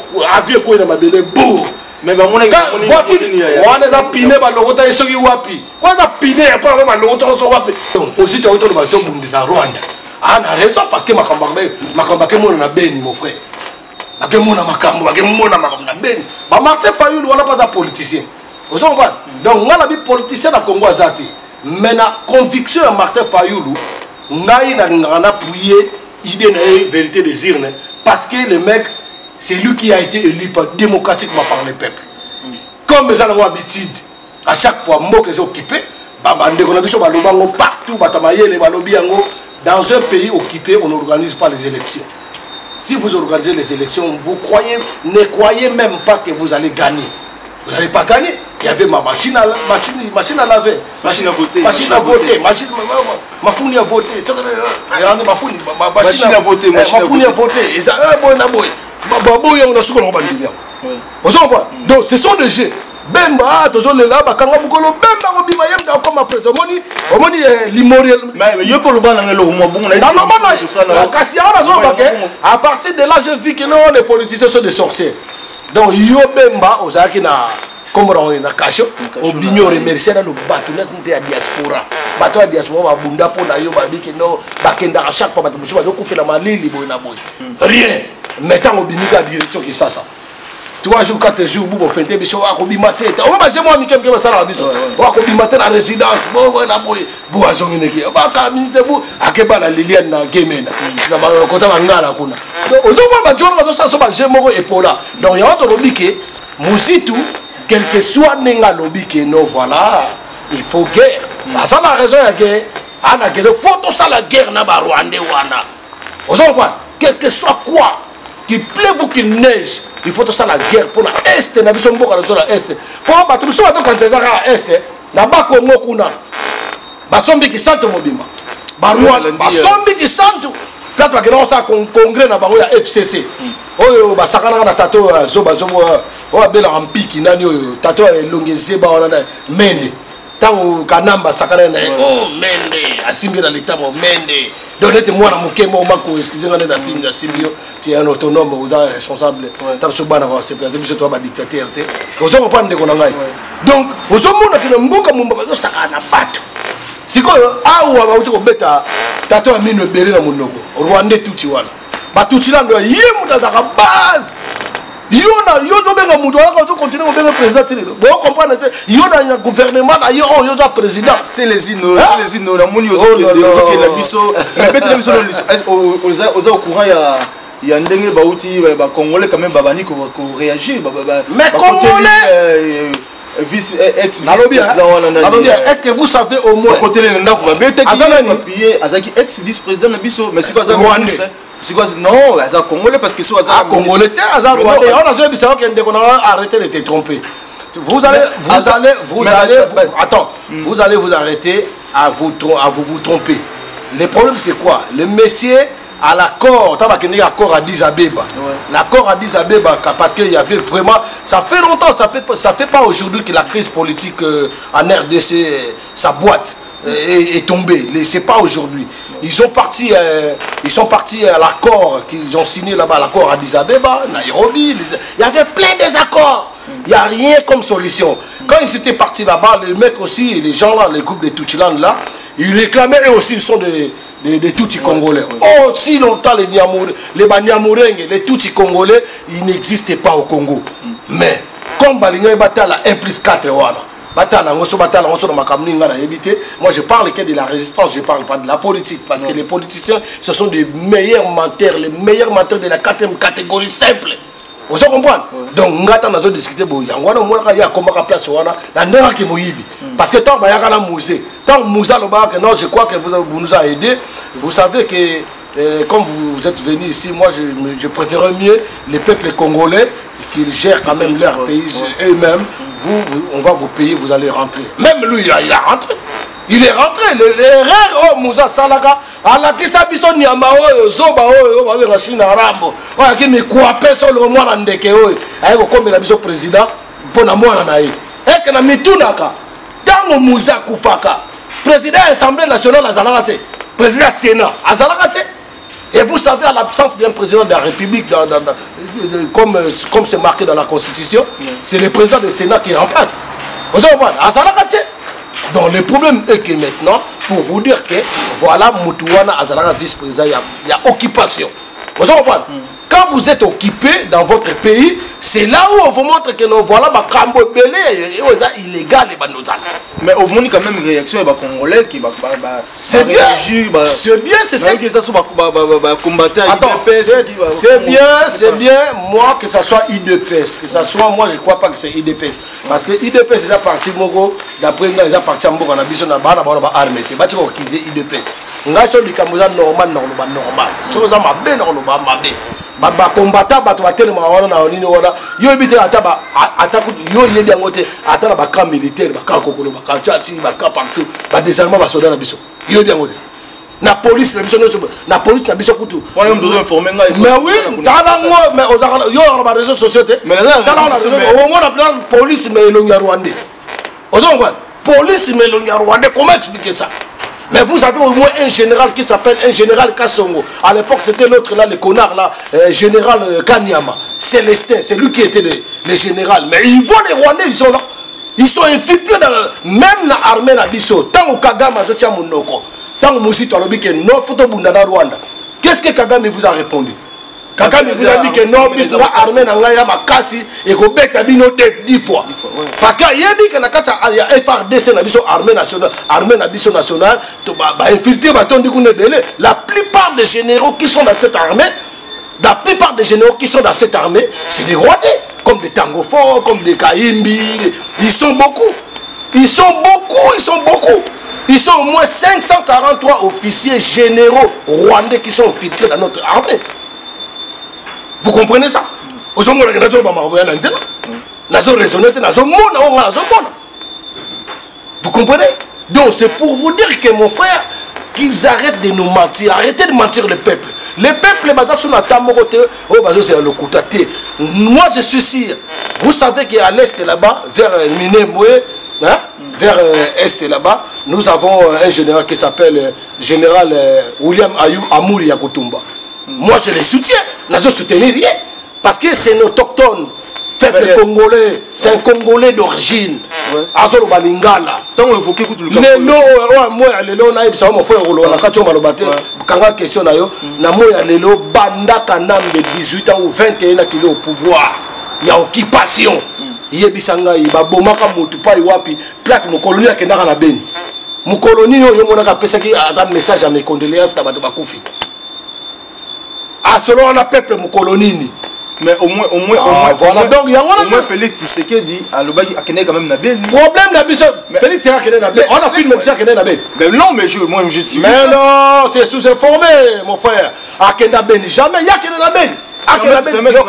quoi, il m'a dit, boum. Mais on a voiture, on a piné, le côté, il se wapi. On a piné, après, on a le côté, on se wapi. Donc, aussi, tu as autour de bateau, Bundesa, Rwanda. Ah, on a raison parce que Makambake mona beni mon frère. Bakemona makambo, bakemona makamna beni. Ba Martin Fayulu wala pas un politicien. Vous comprenez? Donc on a des politiciens à Congo azati. Mais la conviction de Martin Fayulu, nai na appuyé idée na vérité des urnes parce que le mec c'est lui qui a été élu démocratiquement par le peuple. Comme les gens ont habitude à chaque fois mot que j'ai occupé, ba bande ko na biso ba lobango partout batamayele ba lobiango. Dans un pays occupé, on n'organise pas les élections. Si vous organisez les élections, ne croyez même pas que vous allez gagner. vous n'allez pas gagner. Il y avait ma machine à laver, machine à voter, machine à voter. Donc ce sont des jeux. Bemba, toujours les là, quand on Bemba, comme après, on dit l'immorel. Mais il y a pas le bon dans le moment. À partir de là, j'ai vu que les politiciens sont des sorciers. Donc, il y a Bemba, aux Akina, comme on a caché, au bignon remercié dans le bateau, à diaspora. Bateau à diaspora, Bunda pour la Yoba, Bikino, Bakenda, à chaque fois, je vais faire la malie, rien. Mettant au biniga direction qui ça. 3 jours, 4 jours, vous faites des choses, vous avez maté. On va dire, moi, je vais faire la résidence. Vous avez la résidence. Vous avez la Liliane na Gemena. Donc, il y a un lobby qui Moussitou, quel que soit Nenga lobby qui non, voilà, il faut guerre. Ça la raison est que, il faut tout ça la guerre na Rwanda. Vous avez quel que soit quoi, qu'il pleuve ou qu'il neige. Il faut tout ça la guerre pour la Est. N'a pas besoin la Est. Pour battre tout ça quand c'est à Est. N'a pas Congo kuna. Basombi qui sent mobima. Barouane. Basombi qui sent. Plate parce que nous ça congrès na bango ya FCC. Oyo basakana na tato zoba o bela ampiki nani oyo tato longezeba wana mende. Tango kanamba sakana na mende asimbi na l'état mo mende. Donc moi na mukemo o mako excusez ngana na finga simbio tu es un autonome vous êtes responsable tape bana va se plaindre biso to ba dictateur te ozo comprendre ko na ngai donc ozo mona ke mboka mumba zo sakana bato sikoyo awa ba uti ko beta tato amino bere na monoko Rwanda tuti wana batuti lando ye mutazaka base Yona, yo benga mutu wala ko continuer ko benga président tilo. Bo comprendre te yona na gouvernement na yo yo da président. C'est les ino na moni yo ke la biso. Peut-être la biso oza au courant ya ndenge bauti ba congolais quand même babani ko réagir mais congolais vice est-ce que vous savez au moins côté les ndako ba bete ki papier azaki ex vice président na biso mais c'est quoi ça c'est quoi non azar congolais parce que soit azar congolais azar rwandais on a dit ça qu'on a arrêté de te tromper vous allez vous arrêter à vous tromper. Le problème c'est quoi? Le messier à l'accord, l'accord à Addis Abeba. L'accord à Addis Abeba, parce qu'il y avait vraiment, ça fait longtemps, ça fait pas aujourd'hui que la crise politique en RDC, sa boîte est tombée. C'est pas aujourd'hui. Ils sont partis à l'accord qu'ils ont signé là-bas, l'accord à Addis Abeba, Nairobi. Il y avait plein des accords. Il n'y a rien comme solution. Quand ils étaient partis là-bas, les mecs aussi, les gens là, les groupes de Tutsilande là, ils réclamaient eux aussi, ils sont des Tutsis congolais. Aussi longtemps, les Banyamurenge, les Tutsis congolais, ils n'existaient pas au Congo. Mais, comme Balinga Batala 1+4, moi je parle que de la résistance, je ne parle pas de la politique. Parce que les politiciens, ce sont des meilleurs menteurs, les meilleurs menteurs de la 4e catégorie simple. Vous comprenez? Donc, nous avons discuté de ça. Nous avons place parce que tant que tant non, je crois que vous nous avez aidé. Vous savez que comme vous êtes venus ici, moi je préférerais mieux les peuples congolais qui gèrent quand même leur pays eux-mêmes. On va vous payer, vous allez rentrer. Même lui, il a rentré. Il est rentré. L'erreur, Moussa Salaka, à la Kisabiso Niamao, Zoba, la Chine, Rambo, qui me coupait sur le mois en Deke, comme il a dit au président, pour la mois en Aïe. Est-ce que nous Mitunaka, tant Moussa Koufaka, président de l'Assemblée nationale à Zalakate, président du Sénat à Zalakate, et vous savez, à l'absence d'un président de la République, comme c'est marqué dans la Constitution, c'est le président du Sénat qui remplace. Vous savez, à Zalakate. Donc le problème est que maintenant, pour vous dire que voilà, Moutouana Azalaka vice-président, il y a occupation. Vous comprenez? Quand vous êtes occupé dans votre pays, c'est là où on vous montre que nous voilà, Cambo Belé, illégal et banozal. Mais au moins, quand même, une réaction est congolais qui va. C'est bien, c'est ça. C'est bien, moi, que ça soit IDPS. Que ça soit, moi, je ne crois pas que c'est IDPS. Parce que IDPS, ils ont parti, d'après, ils ont parti en Bourg, on a besoin d'un armée. Ils ont qu'ils aient IDPS. Nous avons dit que nous avons normal. Nous avons combattant bato batelema wana na nini wana yo bité ata yo yebi ngote ata na ba camp militaire ba camp kokolo ba camp tchati ba camp partout ba désarmement ba soldat na biso yo bien ngote na police na biso na police na biso kutu on est besoin informer mais oui talango mais yo na ba réseaux sociaux mais au moins la police mais longa rwandais ozongwa police mais longa rwandais comment expliquer ça? Mais vous avez au moins un général qui s'appelle un général Kassongo. À l'époque, c'était l'autre là, le connard là, général Kanyama. Célestin, c'est lui qui était le général. Mais ils vont les Rwandais, ils sont là. Ils sont infiltrés dans même l'armée Nabiso. Tant que Kagame a dit Monoko, tant que Moussito a dit que non, faut que Rwanda. Qu'est-ce que Kagame vous a répondu? Kagame vous a dit que non, mais l'armée n'a pas cassé et que bête 10 fois. Parce qu'il y a FRDC, armée nationale, infiltré, la plupart des généraux qui sont dans cette armée, c'est des Rwandais, comme des Tangofor, comme des Kaimbi, ils sont beaucoup. Ils sont au moins 543 officiers généraux rwandais qui sont infiltrés dans notre armée. Vous comprenez ça? Vous comprenez? Donc c'est pour vous dire que mon frère, qu'ils arrêtent de nous mentir. Arrêtez de mentir le peuple. Le peuple, moi je suis sûr, vous savez qu'à l'est là-bas, vers Minembwe, hein, vers est là-bas, nous avons un général qui s'appelle général William Amouri Yakutumba. Moi je les soutiens, je ne soutenir rien. Parce que c'est un autochtone, peuple congolais, c'est un Congolais d'origine. Azolo Balingala. Tant on évoque tout le cas. Moi, lelo na ibisa mon frère Rolo, na kacho malobate, kanga question na yo, na moya lelo banda kanambe 18 ans ou 21 ans qu'il est au pouvoir. Il y a occupation. Yebisanga iba bomaka mutu pa iwapi, place mon colonie akendaka na Beni. Mon colonie yo monaka pesa ki ata message à mes condoléances na bato bakufi. Ah, selon un peuple, mon colonie. Mais au moins, voilà. Donc, il y a au moins Félix Tshisekedi a le bail à Kenya quand même na ben. Problème d'ambition. Félix Tshisekedi na ben. On a filmé Tshisekedi na ben. Mais non, mais moi je suis. Mais non, tu es sous-informé, mon frère. À Kenya ben, jamais il y a Kenya na ben. À Kenya ben. Non,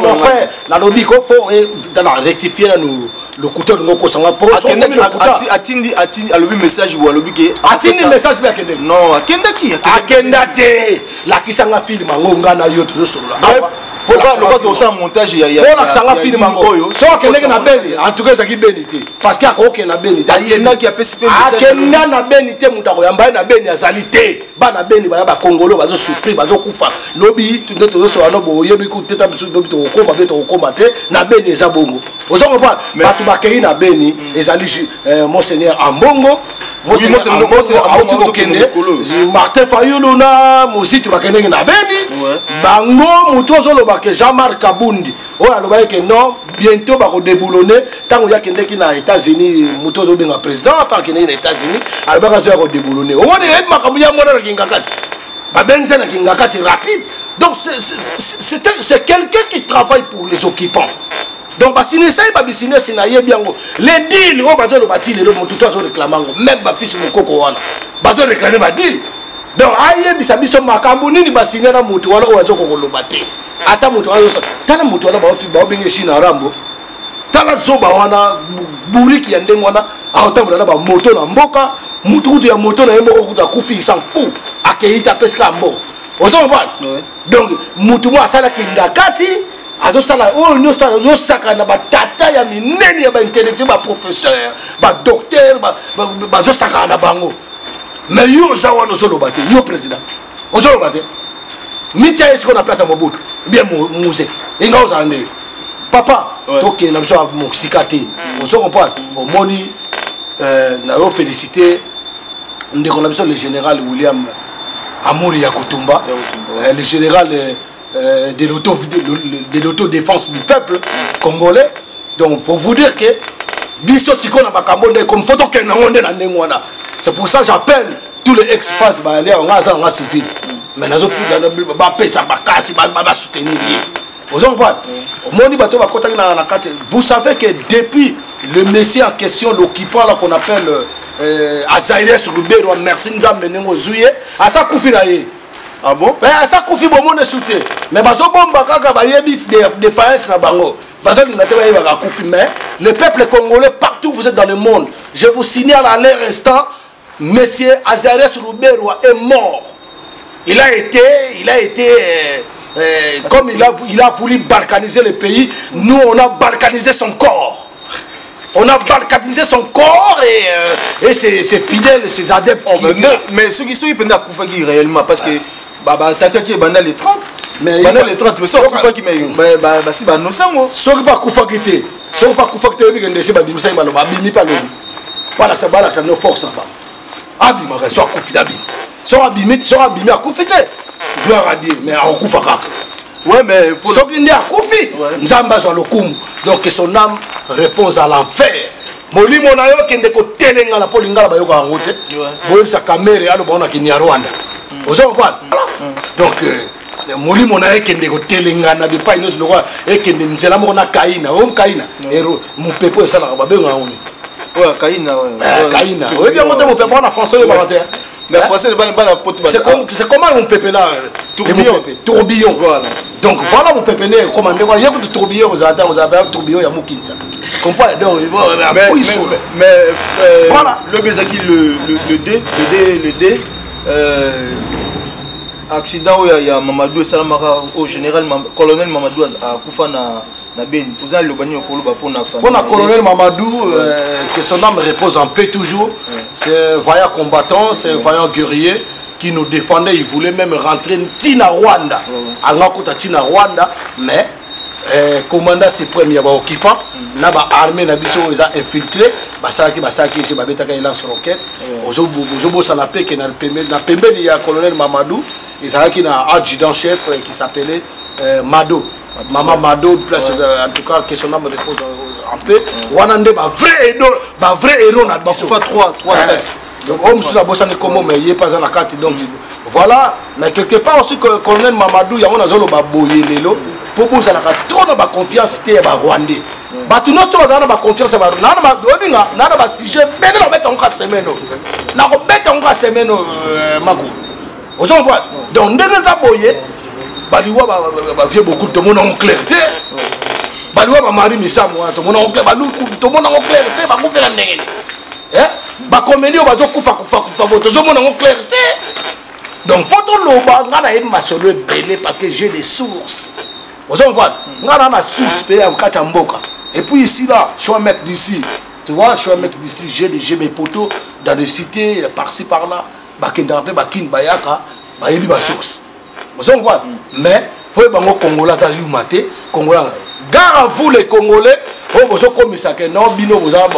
mon frère, la lobby faut rectifier nous. Le couteau de nos cosanga pour atindi a le message ou a le biquet atindi message bien Kenya non Kenya qui Kenya te la kisanga film ngonga na yo to solo pour le cas de ça montage il y a la kisanga film ngoyo so Kenya na beni en tout cas ça qui benité parce qu'il y a ko na beni Kenya qui a PCP message Kenya na benité mutako yamba na beni azalité ba na beni ba congolo ba zo souffrir ba zo kufa lobi tout to so no bo yebi ku teta biso lobi to okoma beto okoma te na beni eza bongo ozo comprendre batu bakeri na beni ezali monseigneur Ambongo Martin Fayulu na Moussito bakendeki na beni bango mutu ozoloba ke Jean-Marc Kabundi oyo alobaki ke non bientôt bakodeboulonner ntango yakendeki na États-Unis mutu ozobenga président akendeki na États-Unis alobaki azoya kodeboulonner omoni yebi makambo ya mwana na kingakati babengisa na kingakati rapide. Donc c'est quelqu'un qui travaille pour les occupants. Donc basinisa babisine sinaye biango les deals o bazo le bati le motu to réclamango même ba fils mokoko wana bazo réclamer ba deal. Donc aye bisabiso makambo nini basine na motu wana o bazo ko lobate ata motu ayo tala motu wana ba ofi ba obenge shina rambo tala zoba wana buriki ya ndenge wana aotambola na ba moto na mboka mutu ya moto na yembo ko kufi s'en fout akeita peska mbo ozo ba. Donc mutu mo asala kindakati azo sala o no sala zo saka na batata ya minene ya ba intellectuel ba professeur ba docteur ba zo saka na bango. Mais yo zawa no solo bate yo président ozo lo bate mitia est qu'on a place à Mobutu bien musée inga ozande papa toke na biso mo sikate ozo comprendre au moni na yo féliciter ndeko na biso le général William Amouri Yakutumba le général de l'autodéfense du peuple congolais. Donc pour vous dire que c'est pour ça que j'appelle tous les ex-faces en civil. Mais vous savez que depuis le messie en question, l'occupant qu'on appelle Azaïres Rubero, merci Nzambe Nengo Zouye, à sa koufinaye. Ah bon? Mais ça Koufi Bomo ne soutient. Mais bazo bomba kaka ba yebi défaillance na bango. Bazo ngate ba yeba Koufi mais le peuple congolais partout où vous êtes dans le monde, je vous signale à l'instant, monsieur Azarias Rouberwa est mort. Il a été comme il a voulu balkaniser le pays, nous on a balkanisé son corps. On a balkanisé son corps et ses fidèles, ses adeptes. Mais ceux qui peuvent Koufaki réellement parce que Takaki est banal les 30. Mais banal les 30, mais ça Koufaki mais si ba nosango. Ceux qui pas Koufaki té, ceux qui pas Koufaki té bi ndesi ba bimisa ba ba bini pa lobi. Pas la ça no force là-bas. Abi ma so Koufi dabi. So abimi à Koufi té. Gloire à Dieu, mais à Koufaka. Ouais, mais pour ceux qui n'est à Koufi, Nzamba zo lokum. Donc que son âme repose à l'enfer. Molimo na yo kende ko telenga la polingala ba yo ka ngote. Boye sa caméra alo ba ona kinya Rwanda. Ozo quoi? Donc molimo na yo kende ko telenga na bipa ino lokwa e kende nzela mo na kaina. O kaina. Ero mu pepo esala ba benga oni. Ouais, kaina ouais. Kaina. O bien monter mon pepo na français yo ba terre. Mais français le ban pote. C'est comment mon pépé là? Tourbillon. Voilà. Donc voilà mon pépé né commandé quoi. Il y a que tourbillon vous avez tourbillon ya Mukinza. Comprends donc mais voilà. Le Bezaki le D accident où il y a Mamadou Salamara au général colonel Mamadou à Koufa na Ben. Vous avez le bani au Koloba pour na famille. Pour na colonel Mamadou que son âme repose en paix toujours. C'est un vaillant combattant, c'est un vaillant guerrier qui nous défendait. Il voulait même rentrer Tina Rwanda. À l'encontre Tina Rwanda, mais commandant suprême il y a occupant, n'a pas armé n'a biso ils a infiltré, basaki j'ai babeta quand il lance roquette. Ozobo ça la paix qui n'a pembe il y a colonel Mamadou, ils a qui n'a adjudant chef qui s'appelait Mado. Maman Mado place en tout cas que son âme repose en paix. Wanande ba vrai héros na biso. Fois 3 donc on sur la bossa ne comment mais il est pas dans la carte donc voilà mais quelque part aussi que colonel Mamadou ya on a zolo ba boyelelo pour vous ça a trop de confiance té ba rwandais ba tout notre ba ba confiance ba na ba odinga na ba sujet ben na beta on ka semaine na ko beta on ka semaine mako ozo quoi donc ndenge za boye baliwa ba vieux beaucoup de monde en clarté baliwa ba mari misamu to monde en clarté balu to monde en clarté ba ko fela ndenge ba comédie au bazo kufa tozo mona en clarté donc photo loba ngana yema solo belé parce que j'ai des sources vous comprenez ngana na source payé en Katamboka et puis ici là je suis un mec d'ici tu vois je suis un mec d'ici j'ai mes poteaux dans des cités par-ci par-là ba kenda pe ba kin bayaka ba yebi ba source vous comprenez mais faut bango congolais ta yumate congolais gare à vous les congolais. Oh, vous avez que non, bino vous avez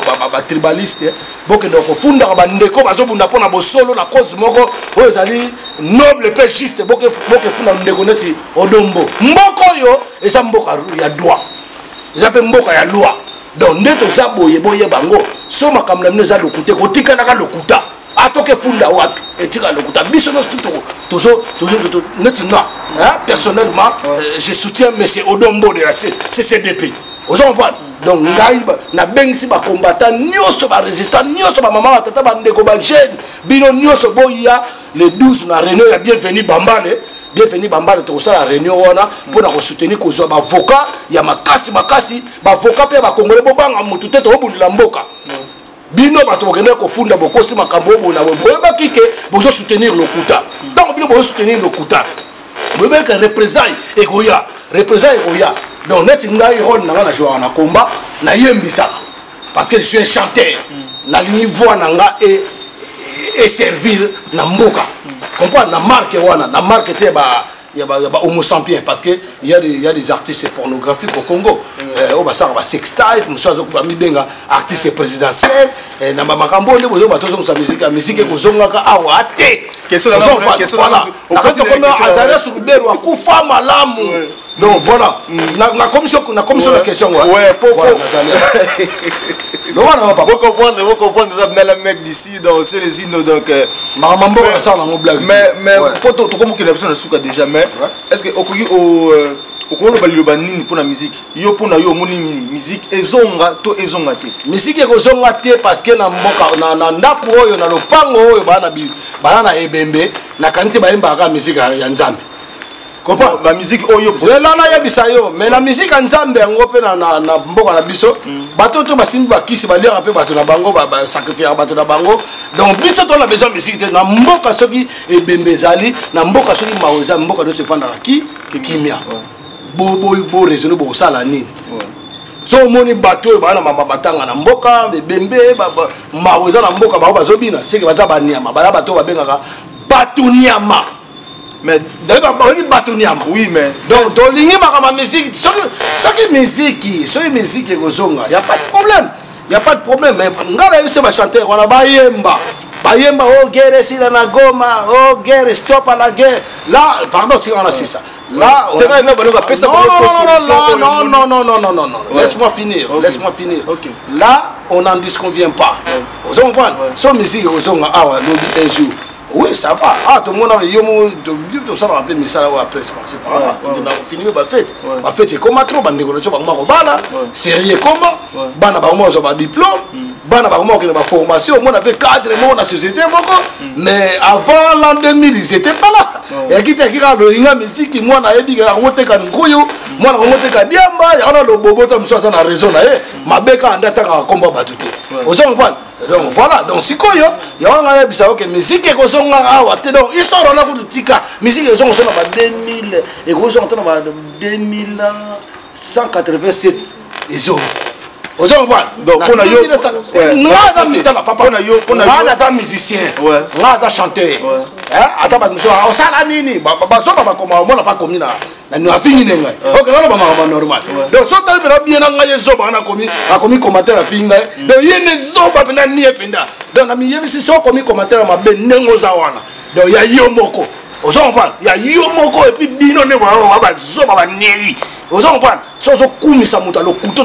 tribaliste. Donc, vous funda bandeko, vous bunda pona bo solo la cause moko, vous allez noble pe juste, boke funda ndeko neti odombo. Mboko yo, et ça mboka ya droit. Ça pe mboka ya loi. Donc, ndeto za boye bango, soma kamla mneza lokuta, kotika naka lokuta. Atoke funda wapi, etika lokuta. Biso no toujours neti nga. Personnellement, je soutiens monsieur Odombo de la CCDP. Vous comprenez? Donc ngaiba na bengisi ba combattant nyoso ba résistant nyoso ba maman tata ba ndeko ba jeune bino nyoso boya le 12 na réunion ya bienvenue bambale to ça la réunion wana pour na soutenir ko zo ba avocat ya makasi ba avocat pe ba congolais bo banga mutu teto obundila mboka bino ba to kende ko funda bokosi makambo bo na bo ba kike bo zo soutenir lokuta donc bino bo soutenir lokuta bo be ka représailles ekoya donc net ngai ron na jouer na combat na yembisa parce que je suis un chanteur na niveau nanga et servir na mboka comprendre na marque wana na marque te ba homo sapiens parce que il y a des artistes pornographiques au Congo au basa ba sextape muso azokuba mibenga artiste présidentiel na makambo nde bozo batozo sa musique ko zongaka awa te question voilà au côté de Azarias Rouberwa akufa malamu. Donc voilà, la commission de question. Ouais, pour vous comprendre, vous avez mec d'ici, donc c'est les îles, donc. Mais pour tout comme qu'il a besoin de souka déjà, mais est-ce que au Congo balibani pour la musique, yo pour na yo moni musique ezonga to ezonga te. Musique ezonga te parce que na mboka na ndako oyo na lopango oyo bana ebembe nakanisi bayembaka musique ya nzambe comprends ba musique oyo zela na yebisa yo mais na musique ya nzambe yango pe na mboka na biso bato to basimbi bakisi baliaka pe bato na bango ba sacrifier bato na bango donc biso to na besoin musique te na mboka soki ebembe ezali na mboka soki maoza mboka do se fanda ki kimia bo raisonner bo sala nini so moni bato oyo bana mama batanga na mboka ebembe maoza na mboka ba bazobina seke baza banyama bala bato babengaka bato nyama. Mais d'accord, oui, mais donc tolingi ma musique, ce musique est kozonga, y a pas de problème. Y a pas de problème, mais ngala c'est ba chanter on a bayemba. Bayemba oh guerre si la Goma, oh guerre stop à la guerre. Là, pardon, tu en as ça. Là, non. Laisse-moi finir. Laisse-moi finir. Là, on n'en disconvient pas. Vous comprenez? Son musique kozonga un jour. Oui, ça va. Ah, tout le monde a eu ça va appeler ça après c'est pas grave. On a fini ma fête. Ma fête est comme trop bande de choses bala, sérieux comment? Bana ba moi j'ai diplôme, bana ba moi qui a formation, moi on avait cadre moi dans la société beaucoup. Mais avant l'an 2000, ils étaient pas là. Et qui était qui a le inga musique qui moi na dit ka monter kan ngoyo, moi na monter ka diamba, ya na le bobo tam so ça na raison na ma beka andata ka combat batute. Vous comprenez? Donc voilà, donc si quoi il y a un bisa ok musique ko songa awa te donc histoire na ko tika musique ko songa ba 2000 et ko songa ba 2187 izo aux gens donc on a yo papa on a ça musicien on a chanteur hein ata ba muso o sala nini ba so ba ko ma mona pa komi na nous a fini nenga ok non ba normal donc so tal bien na ngaye zo ba na komi a komi commentaire a fini donc yene zo ba na nie penda donc na mi yebisi so komi commentaire ma be nengo za wana donc ya yo moko aux gens ya yo moko et puis bino ne ba zo ba nie aux gens so kumisa muta lo kuto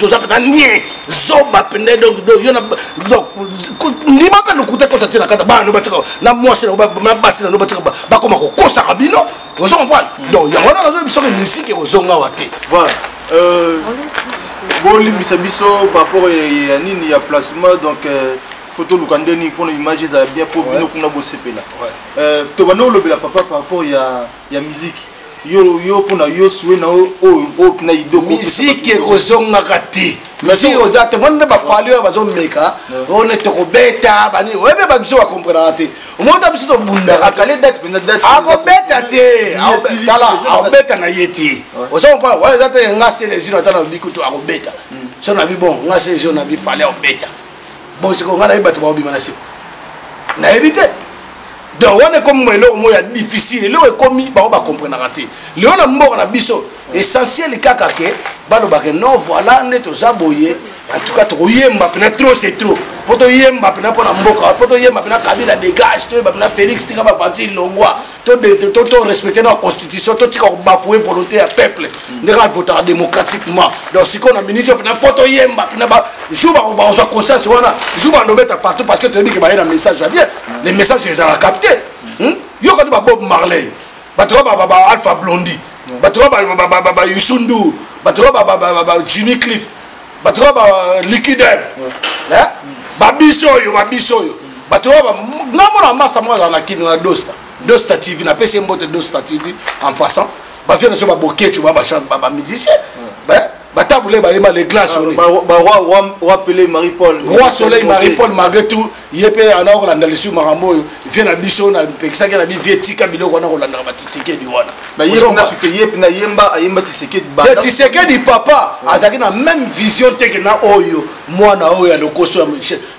za pena nie zo ba penda donc yo na donc ndi ma pe lo kuta ko tatina kata ba no ba tsaka na mwasi na ba basi na no ba tsaka ba koma ko kosa kabino aux gens donc ya wana na zo musique ko zonga wate voilà bon limisa biso par rapport ya nini ya placement donc photo lukandeni pour l'image ça bien pour bino kuna bosepela to bano lobela papa par rapport ya musique yo pona yo soué na o na ido musique ko zonga kati musique o jate monde ba falio ba zo meka on est ko beta bani webe ba biso wa comprendre ate o monta biso to bunda akale date ako beta te a beta na yeti o so pa wa jate ngase les zino tana bikuto ako beta so na bi bon ngase les zino na bi fale o beta bon c'est ko ngala ibatu ba obi manasi na éviter donc on est comme le mot difficile le comme ba comprendre raté le on a mort na biso essentiel kaka ke balo ba ke non voilà neto zaboye en tout cas to yemba pena trop c'est trop photo yemba pena pona mboka photo yemba pena Kabila dégage to ba pena Félix tika ba fanti longwa to respecter la constitution to tika bafouer volonté à peuple ndeka voter démocratiquement donc si qu'on a minute pena photo yemba pena ba jour ba on soit conscience wana jour ba no beta partout parce que tu dis que ba y a un message bien les messages ils ont capté yo ka ba Bob Marley ba to ba Alpha Blondy ba to ba Youssou N'Dour ba to ba Jimmy Cliff ba to ba Liquidem hein ba biso yo ba to ba ngamona massa moi na kini na Dosta TV na PC mbote Dosta TV en passant ba vient so ba boketu ba musicien ba tabule ba yema les glaces on ba roi Pelé Marie-Paul roi Soleil Marie-Paul malgré tout yepe ana ko landa lesu marambo vient na biso na pekisa ke na bi vietika biloko na ko landa ba tiseke di wana ba yepe na yemba tiseke ba tiseke di papa azaki na même vision teke na oyo mwana oyo ya lokoso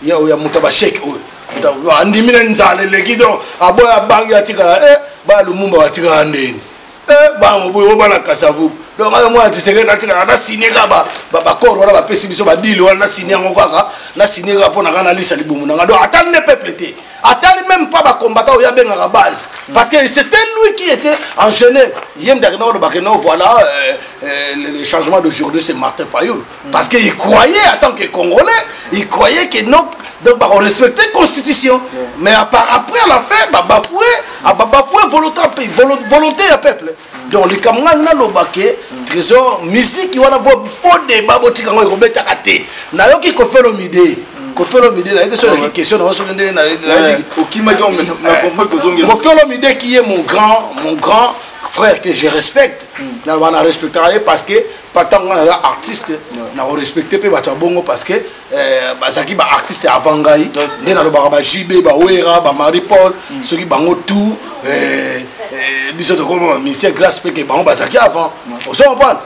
ya mutaba shake oyo andimina nzale lekido aboya bangi atika ba lumumba watika andeni ba moboyo ba la kasavu donc moi tu sais que na signé ka ba koro ba pesi biso ba deal wana signé ngo kaka na signé ka pona kana lisa libumu na donc attend ne peuple té attend même pas ba combattant ya benga la base parce que c'était lui qui était en Genève yem d'accord ba que non voilà le changement d'aujourd'hui c'est Martin Fayoul parce que il croyait en tant que Congolais il croyait que non donc on respectait la constitution mais après à la fin bafouer volonté à peuple donc les camarades na lobake trésor musique wana faux débat botika ngo ko betaka te na yo ki ko faire l'idée Kofelo Mide na été sur la question na so ndenge na okima ka na comprendre que zongi Kofelo Mide qui est mon grand frère que je respecte. Na wana respecter parce que pas tant on artiste na respecter pe bato bongo parce que bazaki ba artiste avant ngai ndena lo ba JB ba Wera ba Marie Paul ceux qui bango tout biso de comme ministère grâce pe que bango bazaki avant.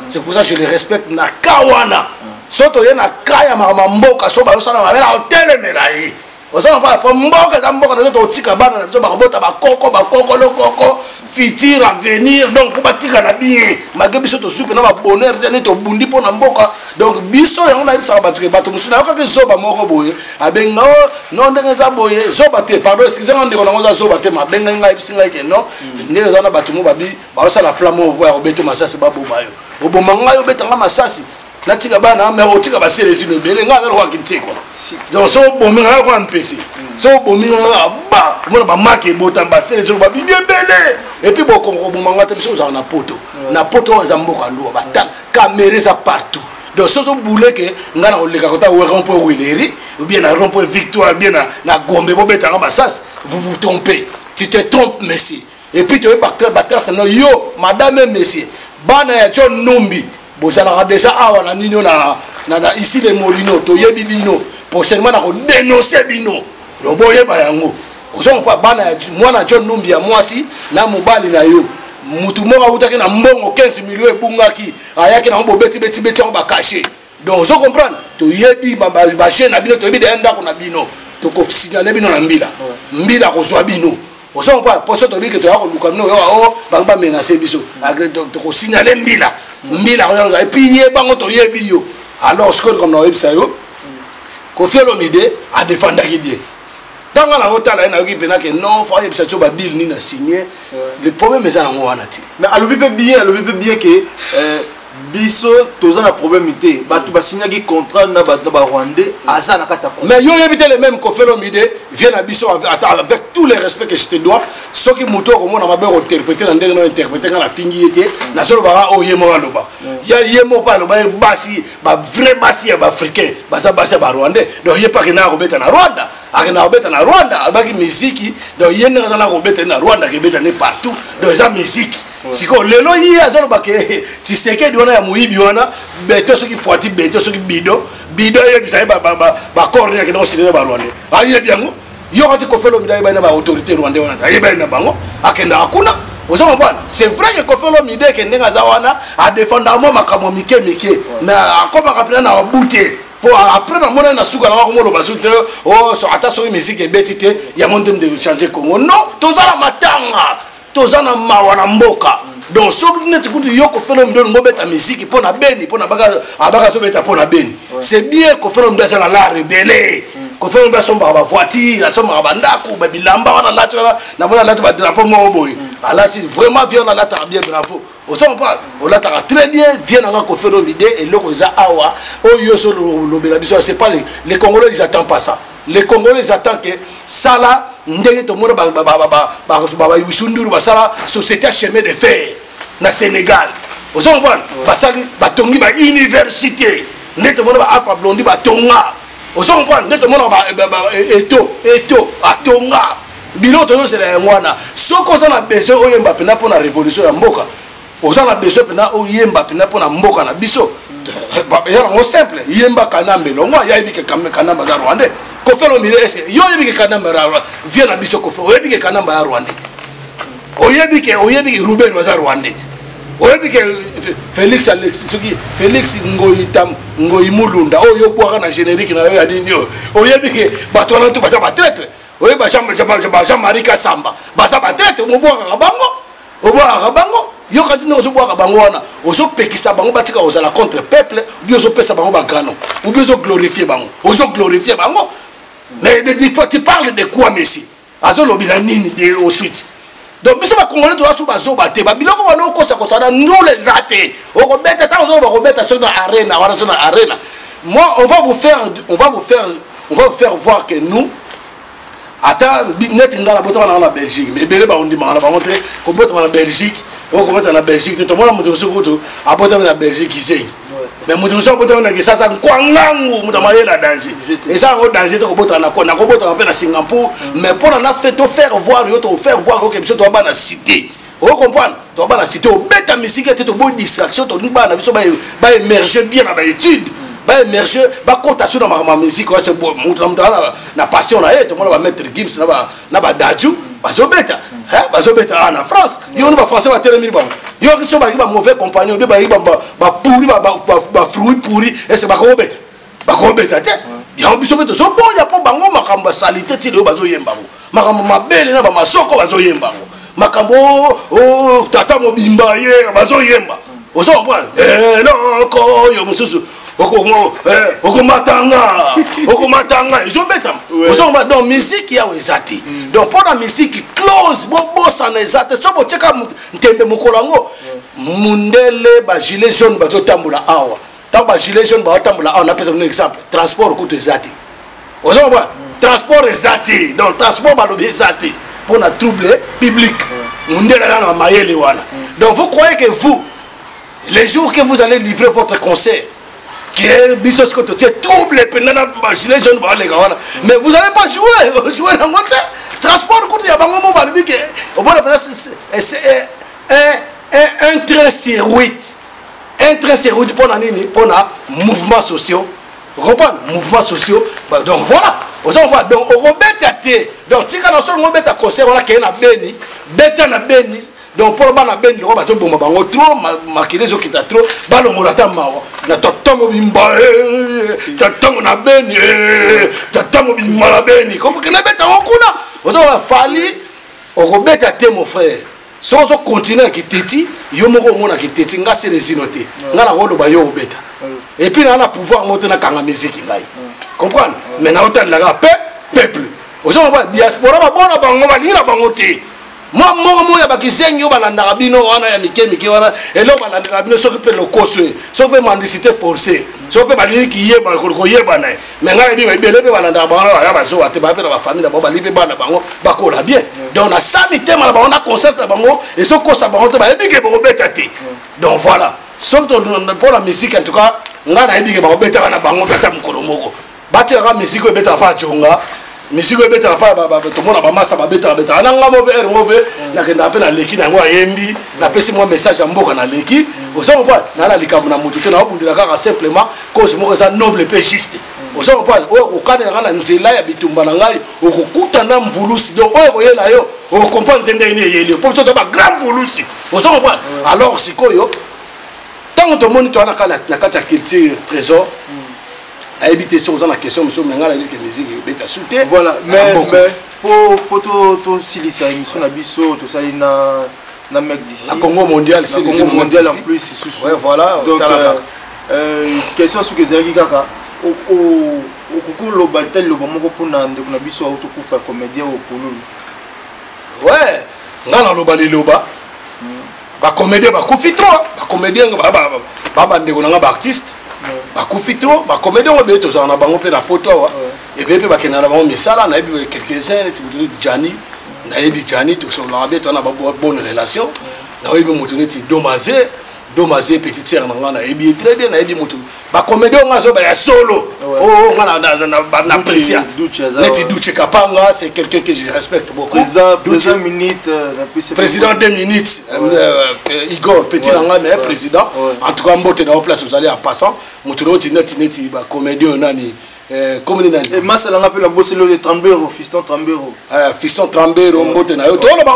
C'est pour ça que je les respecte na kawana. Soto yena kaya mboka so ba yosala ba na hotel melayi. Ozo pa po mboka za mboka na to tika bana na so ba bota ba koko lokoko futur avenir donc faut batika na bien malgré biso to soupe na ba bonheur tene to bundi po na mboka donc biso yango na bisa ba tuke bato musuna ka ke zoba moko boye abenga non ndenge za boye zoba te pardon excusez-moi ndeko na ngoza zoba te mabenga ngai bisinga ke non ndenge za na bato mo babi ba osala plan mo boya obeto masasi ba bobayo oboma ngai obetanga masasi natika bana mais otika ba selezi no bele nga za kwa kitiko donc so bomi nga kwa mpesi so bomi nga ba mo ba marque botamba selezi ba bi bele et puis bon comme bomanga te biso za na poto za mboka lo ba tan caméra za partout donc so boule que nga na oleka kota rond-point Wileri ou bien na rond-point Victoire bien na Gombe bobeta nga masasi vous trompez, tu te trompes monsieur. Et puis tu veux pas clair battre no yo madame monsieur bana ya John Numbi bozala déjà awa na nino na ici les Molino to yebi bino prochainement na ko dénoncer bino lo boye ba yango ozo pa bana ya mwana John Numbi ya mwasi na mobali na yo mutu moko utaki na mbongo 15 millions ebungaki ayaki na bobeti ba caché donc ozo comprendre to yebi ba chaîne na bino to yebi denda ko na bino to ko signaler bino na mbila ko zwa bino ozo pa poso to bi ke to ya ko luka no ba menacer biso to ko signaler mbila et puis il bango to yebi yo alors ce que comme na website yo Kofelo Mide a défendre qui dans la hôtel na yoki pena que non faut website yo ba deal ni na signer le problème est là ngwana ti mais alobi pe bien que biso toza na problème ité bato ba signer qui contrat na bato ba Rwandais azana kata mais yo yebite le même Kofelo Mide vient à biso avec tous les respects que je te dois ce qui moto comme on a bien interprété na ndenge no interpréter na fingi été na solo ba o yemo aloba ya yemo pa aloba basi ba vrai basi ba africain basa ba Rwandais donc yé pas que na robeta na Rwanda akena robeta na Rwanda abaki musique donc yene na robeta na Rwanda ke beta ne partout donc ça musique siko lelo yi azolo bake tiseke diona ya muibi wana beto soki fuati beto soki bido ye bisaye ba corner ke no sinena ba Rwanda aye biango yo kati Kofelo Mide ba na ba autorité rwandais wana aye ba na bango akenda akuna ozoma bwana c'est vrai que Kofelo Mide ke ndenga za wana a défendre mo makamo mike mais akoma kapena na bute pour après na mona na suka na ko mo lo basute so ata so musique ebetite ya mondem de changer Congo non tozala matanga tozana mawana mboka donc so net kutu yo Kofelo Mide ngobeta musique pour na beni pour na abaka to beta pour na beni c'est bien Kofelo Mide ça la rebelle Kofelo Mide somba ba voiture la somba ba ndako ba bilamba wana lati na mona lati ba drapeau mo boy alati vraiment vient na lati bien bravo autant pas on l'a très bien vient na Kofelo Mide et loko za awa o yo so lo bela biso c'est pas les Congolais ils attendent pas ça les Congolais ils attendent que ça là ndenge to mona ba ibusunduru basala société à chemin de fer na Sénégal ozo comprendre basali batongi ba université ndete mona ba Alpha Blondy batonga ozo comprendre ndete mona ba eto atonga biloto yo c'est la mwana soko za na besoin oyemba pena pour la révolution ya mboka oza na besoin pena oyemba pena pour na mboka na biso ya ngo simple yemba kanambe longwa ya ibike kanamba za Rwanda Kofelo Mide yo yebike kanamba ra vient na biso Kofelo yebike kanamba ya Rwanda oyebike Robert wa za Rwanda oyebike Félix Ngoyi Mulunda oyo bwaka na générique na yo ya dini yo oyebike bato na to ba traître oyeba Jean-Marie Kasamba baza ba traître mo bwaka bango yo kati no zo bwaka bango wana ozo pekisa bango batika ozala contre peuple bi ozo pesa bango ba canon ou bi ozo glorifier bango mais tu parles de quoi messi azo lobila nini de au suite donc biso ba congolais to aso bazo bate ba biloko wana okosa kosana nous les athées oko beta ta ozo ba ko beta sur na arena moi on va vous faire voir que nous ata net ngala boto na Belgique mais bele ba on dit mala ba montrer ko boto na Belgique o ko boto na Belgique to mona moto sokoto abota na Belgique ici mais mutu so bota na kisasa kwa ngangu mutu mayela danger et ça on danger to bota na bota na Singapour mais pour na fait to faire voir yo to faire voir que biso to ba na cité vous comprenez to ba na cité o beta musique to bo distraction to ba na biso ba émerger bien na ba étude ba émerger ba cotation na ma musique c'est bon mutu na passion na to mo ba mettre Gims na ba daju bazobeta bazobeta en France yo ba français ba télémir ba yo ki so ba mauvais compagnon be ba pourri ba fruit pourri et c'est ba kobeta te ya biso beto so bon ya po bango makambo salité ti le bazo yemba ko makambo mabele na ba masoko bazo yemba ko makambo tata mobimba ye bazo yemba ozo bwana loko yo mususu okomatanga ezobeta ozonga donc musique ya ezati donc pour la musique close bobosa na ezati so bocheka ntembe mokolango mundele ba gilet jaune bazotambola awa tant ba gilet jaune bazotambola awa na pesa un exemple transport kuto ezati ozonga transport ezati donc transport balobi ezati pour na trouble public mundele na mayele wana donc vous croyez que vous les jours que vous allez livrer votre concert c'est trouble mais vous n'allez pas jouer dans votre transport un train sur 8 pour les mouvements sociaux vous comprenez mouvements sociaux donc voilà donc au donc si on a un concert on a un béni donc pour bana ben le ba zo bomba bango trop makile zo kita trop balo molata mawa na totongo bimba totongo na ben totongo bimba la ben comme que na beta okuna ozo fali okobeta te mon frère so zo continuer ki teti yo moko mona ki teti nga se resinoté nga na wodo ba yo obeta et puis na pouvoir monter na kanga musique ngai comprendre mais na hôtel la peuple ozo ba diaspora ba bona bango ba lira bango te moi ya bakisengi yo balanda bino wana ya mike wana elo balanda bino soki pe lokoswe soki pe mendicité forcée soki pe baliki yeba ko yeba na mais ngala bi bele pe balanda bana ya bazo ate ba pe na famille na ba libe bana bango bakola bien donc na sami tema na bango na concert na bango et so kosa bango te ba ebike ba obeta te donc voilà surtout pour la musique en tout cas ngala ebike ba obeta na bango tata mukolo moko bati ka musique obeta pa jonga musique ebeta pa to mona ba masa ba beta na ngamo be na kenda pe na leki na ngo yembi na pesi moi message mboka na leki ozo pas na likamu na mutu te na obundela kaka simplement cause moko za noble pe juste ozo pas o kana na nzela ya bitumba na ngai okukuta na mvulusi donc o yela yo o comprendre ndenge ne yeli po to ba grand mvulusi ozo pas alors sikoyo tant to moni to na kala na kata culture trésor a évité sur la question monsieur menga la musique beta souté voilà mais pour to silisa émission na biso to sali na mec d'ici la Congo mondial c'est le mondial en plus ouais voilà donc question sur kezali kaka o kokolo batel lo moko pona ndeko na biso auto kufa comédien au polulu ouais ngana lo baliloba ba comédien ba kufitro ba comédien ba ndeko na ba artiste bakufi trop ba comédien on be to za na bango pe na poto wa et be pe ba kenana bango misala na bi quelques-uns tu Jani na yebi Jani to so la be to na ba bonne relation na yebi mutuni ti domazé petite sœur na yebi très bien na yebi mutu ba comédien on zo ba ya solo oh na apprécier neti Duche Kapanga c'est quelqu'un que je respecte beaucoup président 2 minutes Igor petit nanga mais président en tout cas mbote na place vous allez en passant mutuno tineti ba comédien nani comme ni nani masala nga pe la bosselo de Trambero fiston Trambero mbote na yo to ba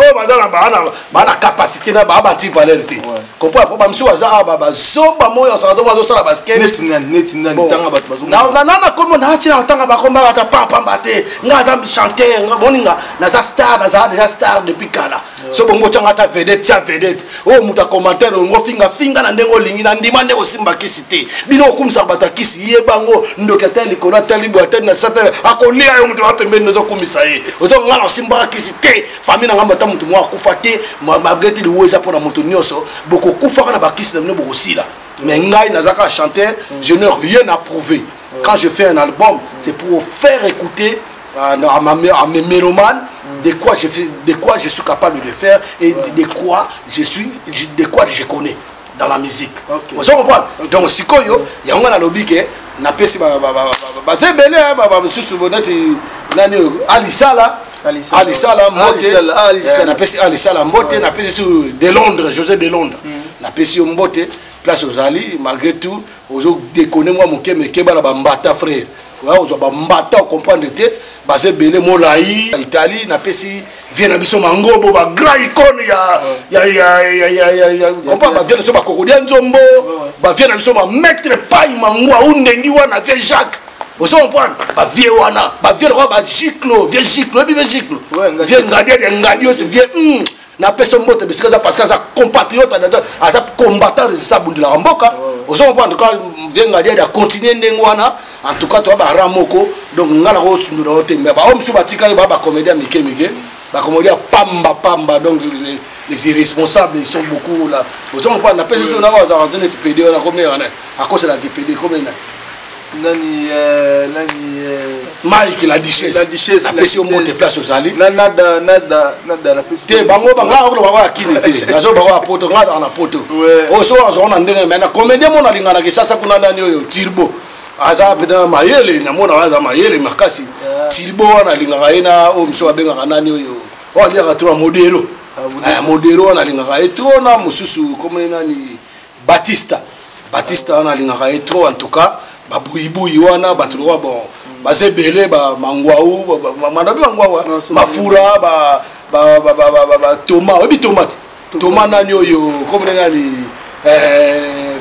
bana capacité na ba ti valeur te comprends pas msu waza ba zo ba moyo sa do bazo sala basket neti nani tanga ba bazo na comme na ti na tanga ba komba ba ta papa mbate nga za chanter nga boninga na za star na za déjà star depuis kala so bongo tanga ta vedette oh muta commentaire ngo finga na ndengo lingi na ndima ndeko simba kisite bino okumisa bata kisi yebango ndokata likona talibu atene na sata akolia yo mutu apembeni nozo kumisa ye ozo ngala simba kisite famille na ngamba ta mutu mwa kufa te malgré tout weza pona mutu nyoso boko kufa kana bakisi na bino boko sila mais ngai nazaka chanter je n'ai rien à prouver quand je fais un album c'est pour faire écouter à mes mélomanes de quoi je suis capable de faire et de quoi je connais dans la musique. Vous comprenez? Donc sikoyo yango na lobike na pesi ba zebele ba susu bonati nani Alisala mbote na pesi Alisala mbote na pesi sur de Londres, José de Londres. Na pesi mbote place aux Ali malgré tout ozo déconner moi mon keba ba mbata frère. Ouais, on va mbata comprendre te basé belé molai Italie na pesi vient na biso mangobo ba grand icône ya comprendre ba vient so ba kokodia nzombo ba vient na biso ba maître pai mangwa undengi wana vie Jacques vous comprenez ba vie wana ba vient ba giclo vie giclo vie giclo vie ngadio vie na pesa mbote bisika parce que ça compatriote à combattant résistant bundila mboka vous comprenez en tout cas vie ngadio da continuer ndengwana en tout cas toi ba ramoko donc ngala ko tsundu do tembe ba omsu batikali ba comédien mike ba comédien pamba donc les irresponsables ils sont beaucoup là vous comprenez na pesa na wa dans notre PD on a combien à cause de la DPD combien nani Mike la duchesse la pesa on monte place aux Ali nada la pesa te bango banga ko ba kini te nazo ba poto ngada na poto o so on ndenge mais na comédien mon alingana ke sasa kuna nani yo Turbo aza pena mayele na mona aza mayele makasi Turbo wana lingaka ena o mso abenga nani oyo o aliaka trois modelo wana lingaka etro na mususu comme nani Batista wana lingaka etro en tout cas ba buibuyi wana batulwa bon bazebele ba mangwau manabi mangwawa mafura ba tomate nani oyo comme nani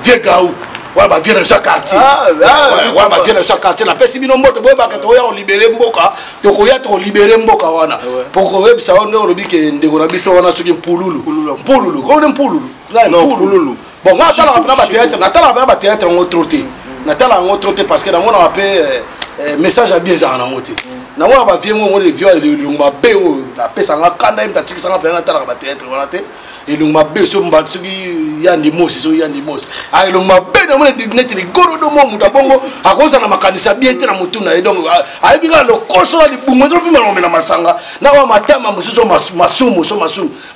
vieux gaou ouais bah viens dans chaque quartier ouais bah viens dans chaque quartier la pesi bino mbote boye baka to ya libérer mboka to ko ya to libérer mboka wana pour ko web sa on lobi ke ndeko na biso wana soki mpululu ko ne mpululu bon nga tala ba théâtre ngo troté na tala ngo troté parce que na mona appel message à bien za na moté na mona ba vieux mo le vieux le ngba o na pesa nga kanda imta tiki sanga na tala ba théâtre wana te et le mabé so mbatsuki yandi mos ay le mabé na mona net ni goro do mo muta bongo akoza na makanisa bien te na mutuna et donc ay binga lo koso la libungo to fima na masanga na wa matama mususo masumu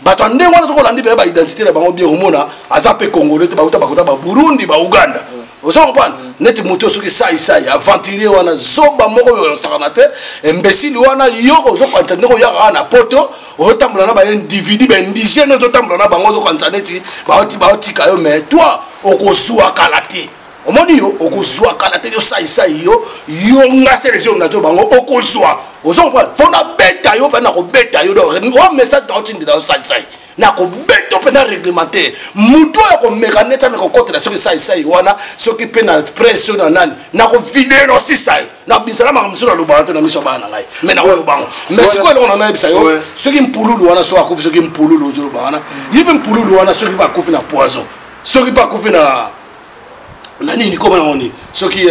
bato ndenge wana to landi ba identité na bango bien omona azape congolais te ba uta ba Burundi ba Uganda vous comprenez net moto soki sai aventurier wana zoba moko yo takanate imbécile wana yoko zo kwantane ko yaka na poto o tambola na ba individu ba indigène zo tambola na bango zo kwantane ti ba otika yo mais toi okozwa kalate omoni yo okozwa kalate yo sai yo ngase les gens na zo bango okozwa vous comprenez faut na beta yo pa na ko beta yo do o message dans tindi dans sai na ko beto pena réglementaire muto ya ko mekaneta na ko kotela soki sai wana soki pena pression na nani na ko vidéo no si sai na binsala ma msura lo baate na miso bana ngai mais na wo bango mais siko lo na bisa yo soki mpululu wana so akufi soki mpululu jo bana yibe mpululu wana soki ba kufi na poison soki ba kufi na nini ko bana oni soki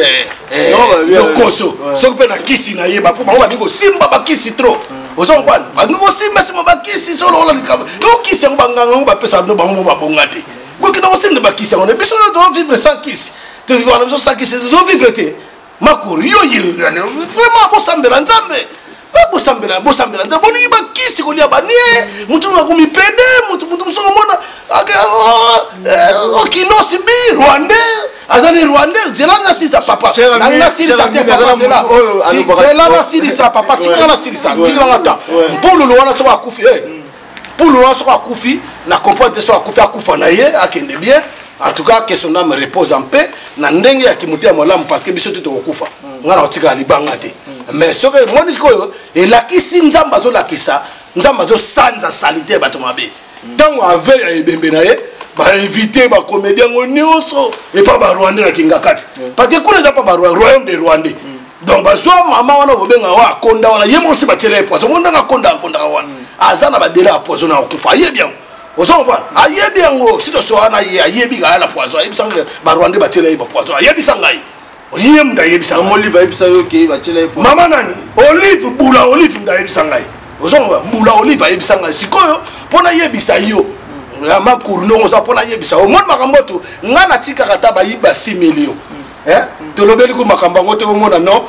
lokoso soki pena kisi na yeba po bango ba simba ba kisi trop vous comprenez ba nouveau simba ba kisi solo la likaba no kisi nganga ngba pesa no ba mo ba bongate ko kina ko simba ba kisi on biso do vivre sans kisi to vivre na biso sans kisi do vivre te makuru yo yil vraiment bo sambela nzambe bo sambela nzambe boni ba kisi ko lia ba nie mutu na ko mi pede mutu so mona okino sibi rwandais azali rwandais zelanga sisa papa nanga sisa te papa zelanga sisa papa tingana sisa tingana ta mpululu wana so akufi mpululu wana so akufi na comprendre so akufa na ye akende bien en tout cas que son âme repose en paix na ndenge ya kimutia molamu parce que biso te okufa ngana otika libanga te mais ce que moi dis ko elakisi nzamba zo lakisa nzamba zo sanza salite bato mabe tango ave ya ebembe na ye ba inviter ba comédien ngonyoso et pas ba rwandais na kingakati parce que kuna za pas ba royaume de rwandais donc ba so mama wana bobenga wa konda wana yemo si ba tele poison monda na konda wana azana ba dela poison na okufa ye bien ozo ba aye bien ngo sito so ana ye aye bi ga la poison aye bisanga ba rwandais ba tele ba poison aye bisanga oye mda ye bisanga olive aye bisanga okay ba tele mama nani olive bula olive mda ye bisanga ozo ba bula olive aye bisanga sikoyo pona ye bisayo makuru nongo za pona ye bisayo mon makambo tu ngana tika kata ba yiba 6 millions tolobeli ko makambo ngo te omona non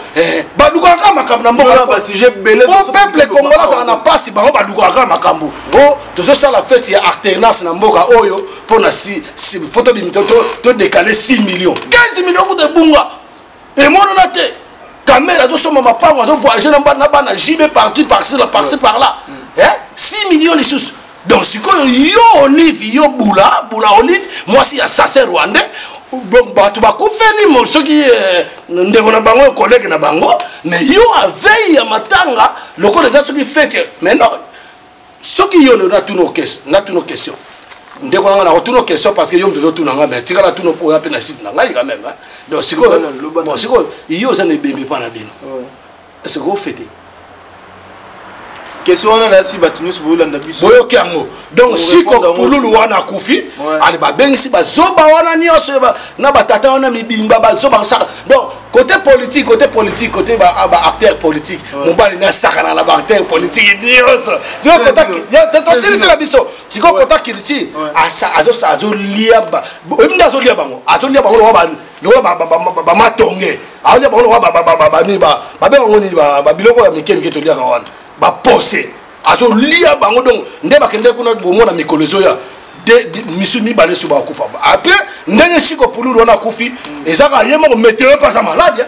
balukaka makambo na mboka ba sujet belé au peuple congolais ça na passe bango balukaka makambo bo toto ça la fête ya alternance na mboka oyo pona si photo bimitoto to décaler 6 millions 15 millions ko de bunga et mon na te caméra to soma mapango to voyager na bana JB partout par-ci par là 6 millions les sous. Donc si yo Olive yo Boula Olive moi si assassin rwandais donc batu bakufeli mo soki ndeko na bango collègue na bango mais yo aveille ya matanga loko déjà soki fête mais non soki yo na tuno question ndeko na na tuno question parce que yo mbezo tunanga mais tika la tuno po ya pena site na ngai quand même donc siko bon siko yo ça ne bembe pas na bino est-ce que vous fêtez question on a si batunu so bolanda biso boyo kiango donc siko pululu wana kufi ali ba bengisi ba zoba wana nyoso na batata wana mibimba ba zoba saka donc côté politique côté ba acteur politique mobali na saka na ba acteur politique nyoso tiko kota ya tasiri la biso tiko kota kiriti azo lia ba ebinda azo lia bango ba matonge azo bango ba ni ba bengo ni ba biloko ya mikemi to lia kawana ba posé azo lia bango donc nde bakende kuna bomona mikolozo ya de misumi balé so ba kufa après ndenge siko pululu wana kufi ezaka yema ko météo pas malade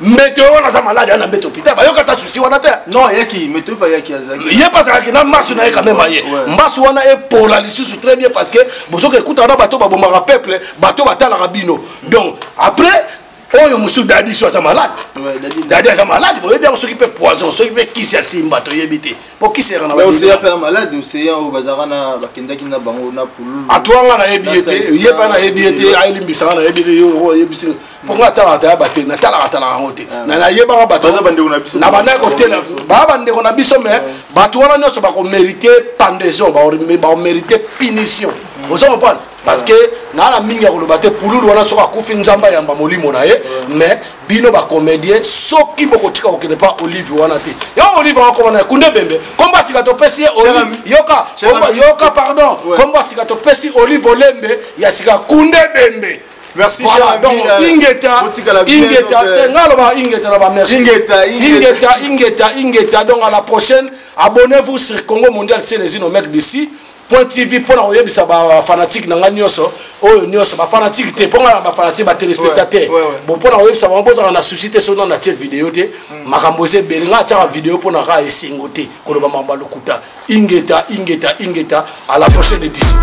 météo na malade na mbeto hôpital ba yoka ta souci wana te non yaki météo pas yaki azaki yé pas ça na marche na quand même ayé marche wana e pour la lisusu très bien parce que bozo ke kuta na bato ba bomaka peuple bato batala rabino donc après oyo musu dadi so ta malade dadi ta malade bo bien s'occuper poison s'occuper qui c'est simba to yebité pour qui c'est na ba c'est pas malade c'est au bazara na bakendaki na bango na pululu atwanga na yebité yeba na yebité ayelimbisa na yebité yo yebisi pour ngata ta baté na tala ngote na yeba bato na bana ko tela ba bande ko na biso mais bato wana nyoso ba ko mériter pendaison ba mériter punition vous comprenez parce que na la minga ko lobaté pululu wana soka kufi nzamba yamba molimo na ye mais bino ba comédien soki boko tika ko pas Olive wana te yo Olive wana ko na kunde bembe komba sikato pesi yoka pardon komba sikato pesi Olive Olembe ya sika kunde bembe. Merci voilà, donc ingeta ngaloba ingeta na ba merci ingeta donc à la prochaine abonnez-vous sur Congo Mondial c'est les Inomec d'ici .tv pour la yebisa ba fanatique nanga nyoso oyo nyoso ba fanatique te pour ba fanatique ba téléspectateur bon pour la yebisa ba boza na susciter son na cette vidéo te makambo se belinga cha vidéo pour na ka esingote ko ba mamba lokuta ingeta à la prochaine édition.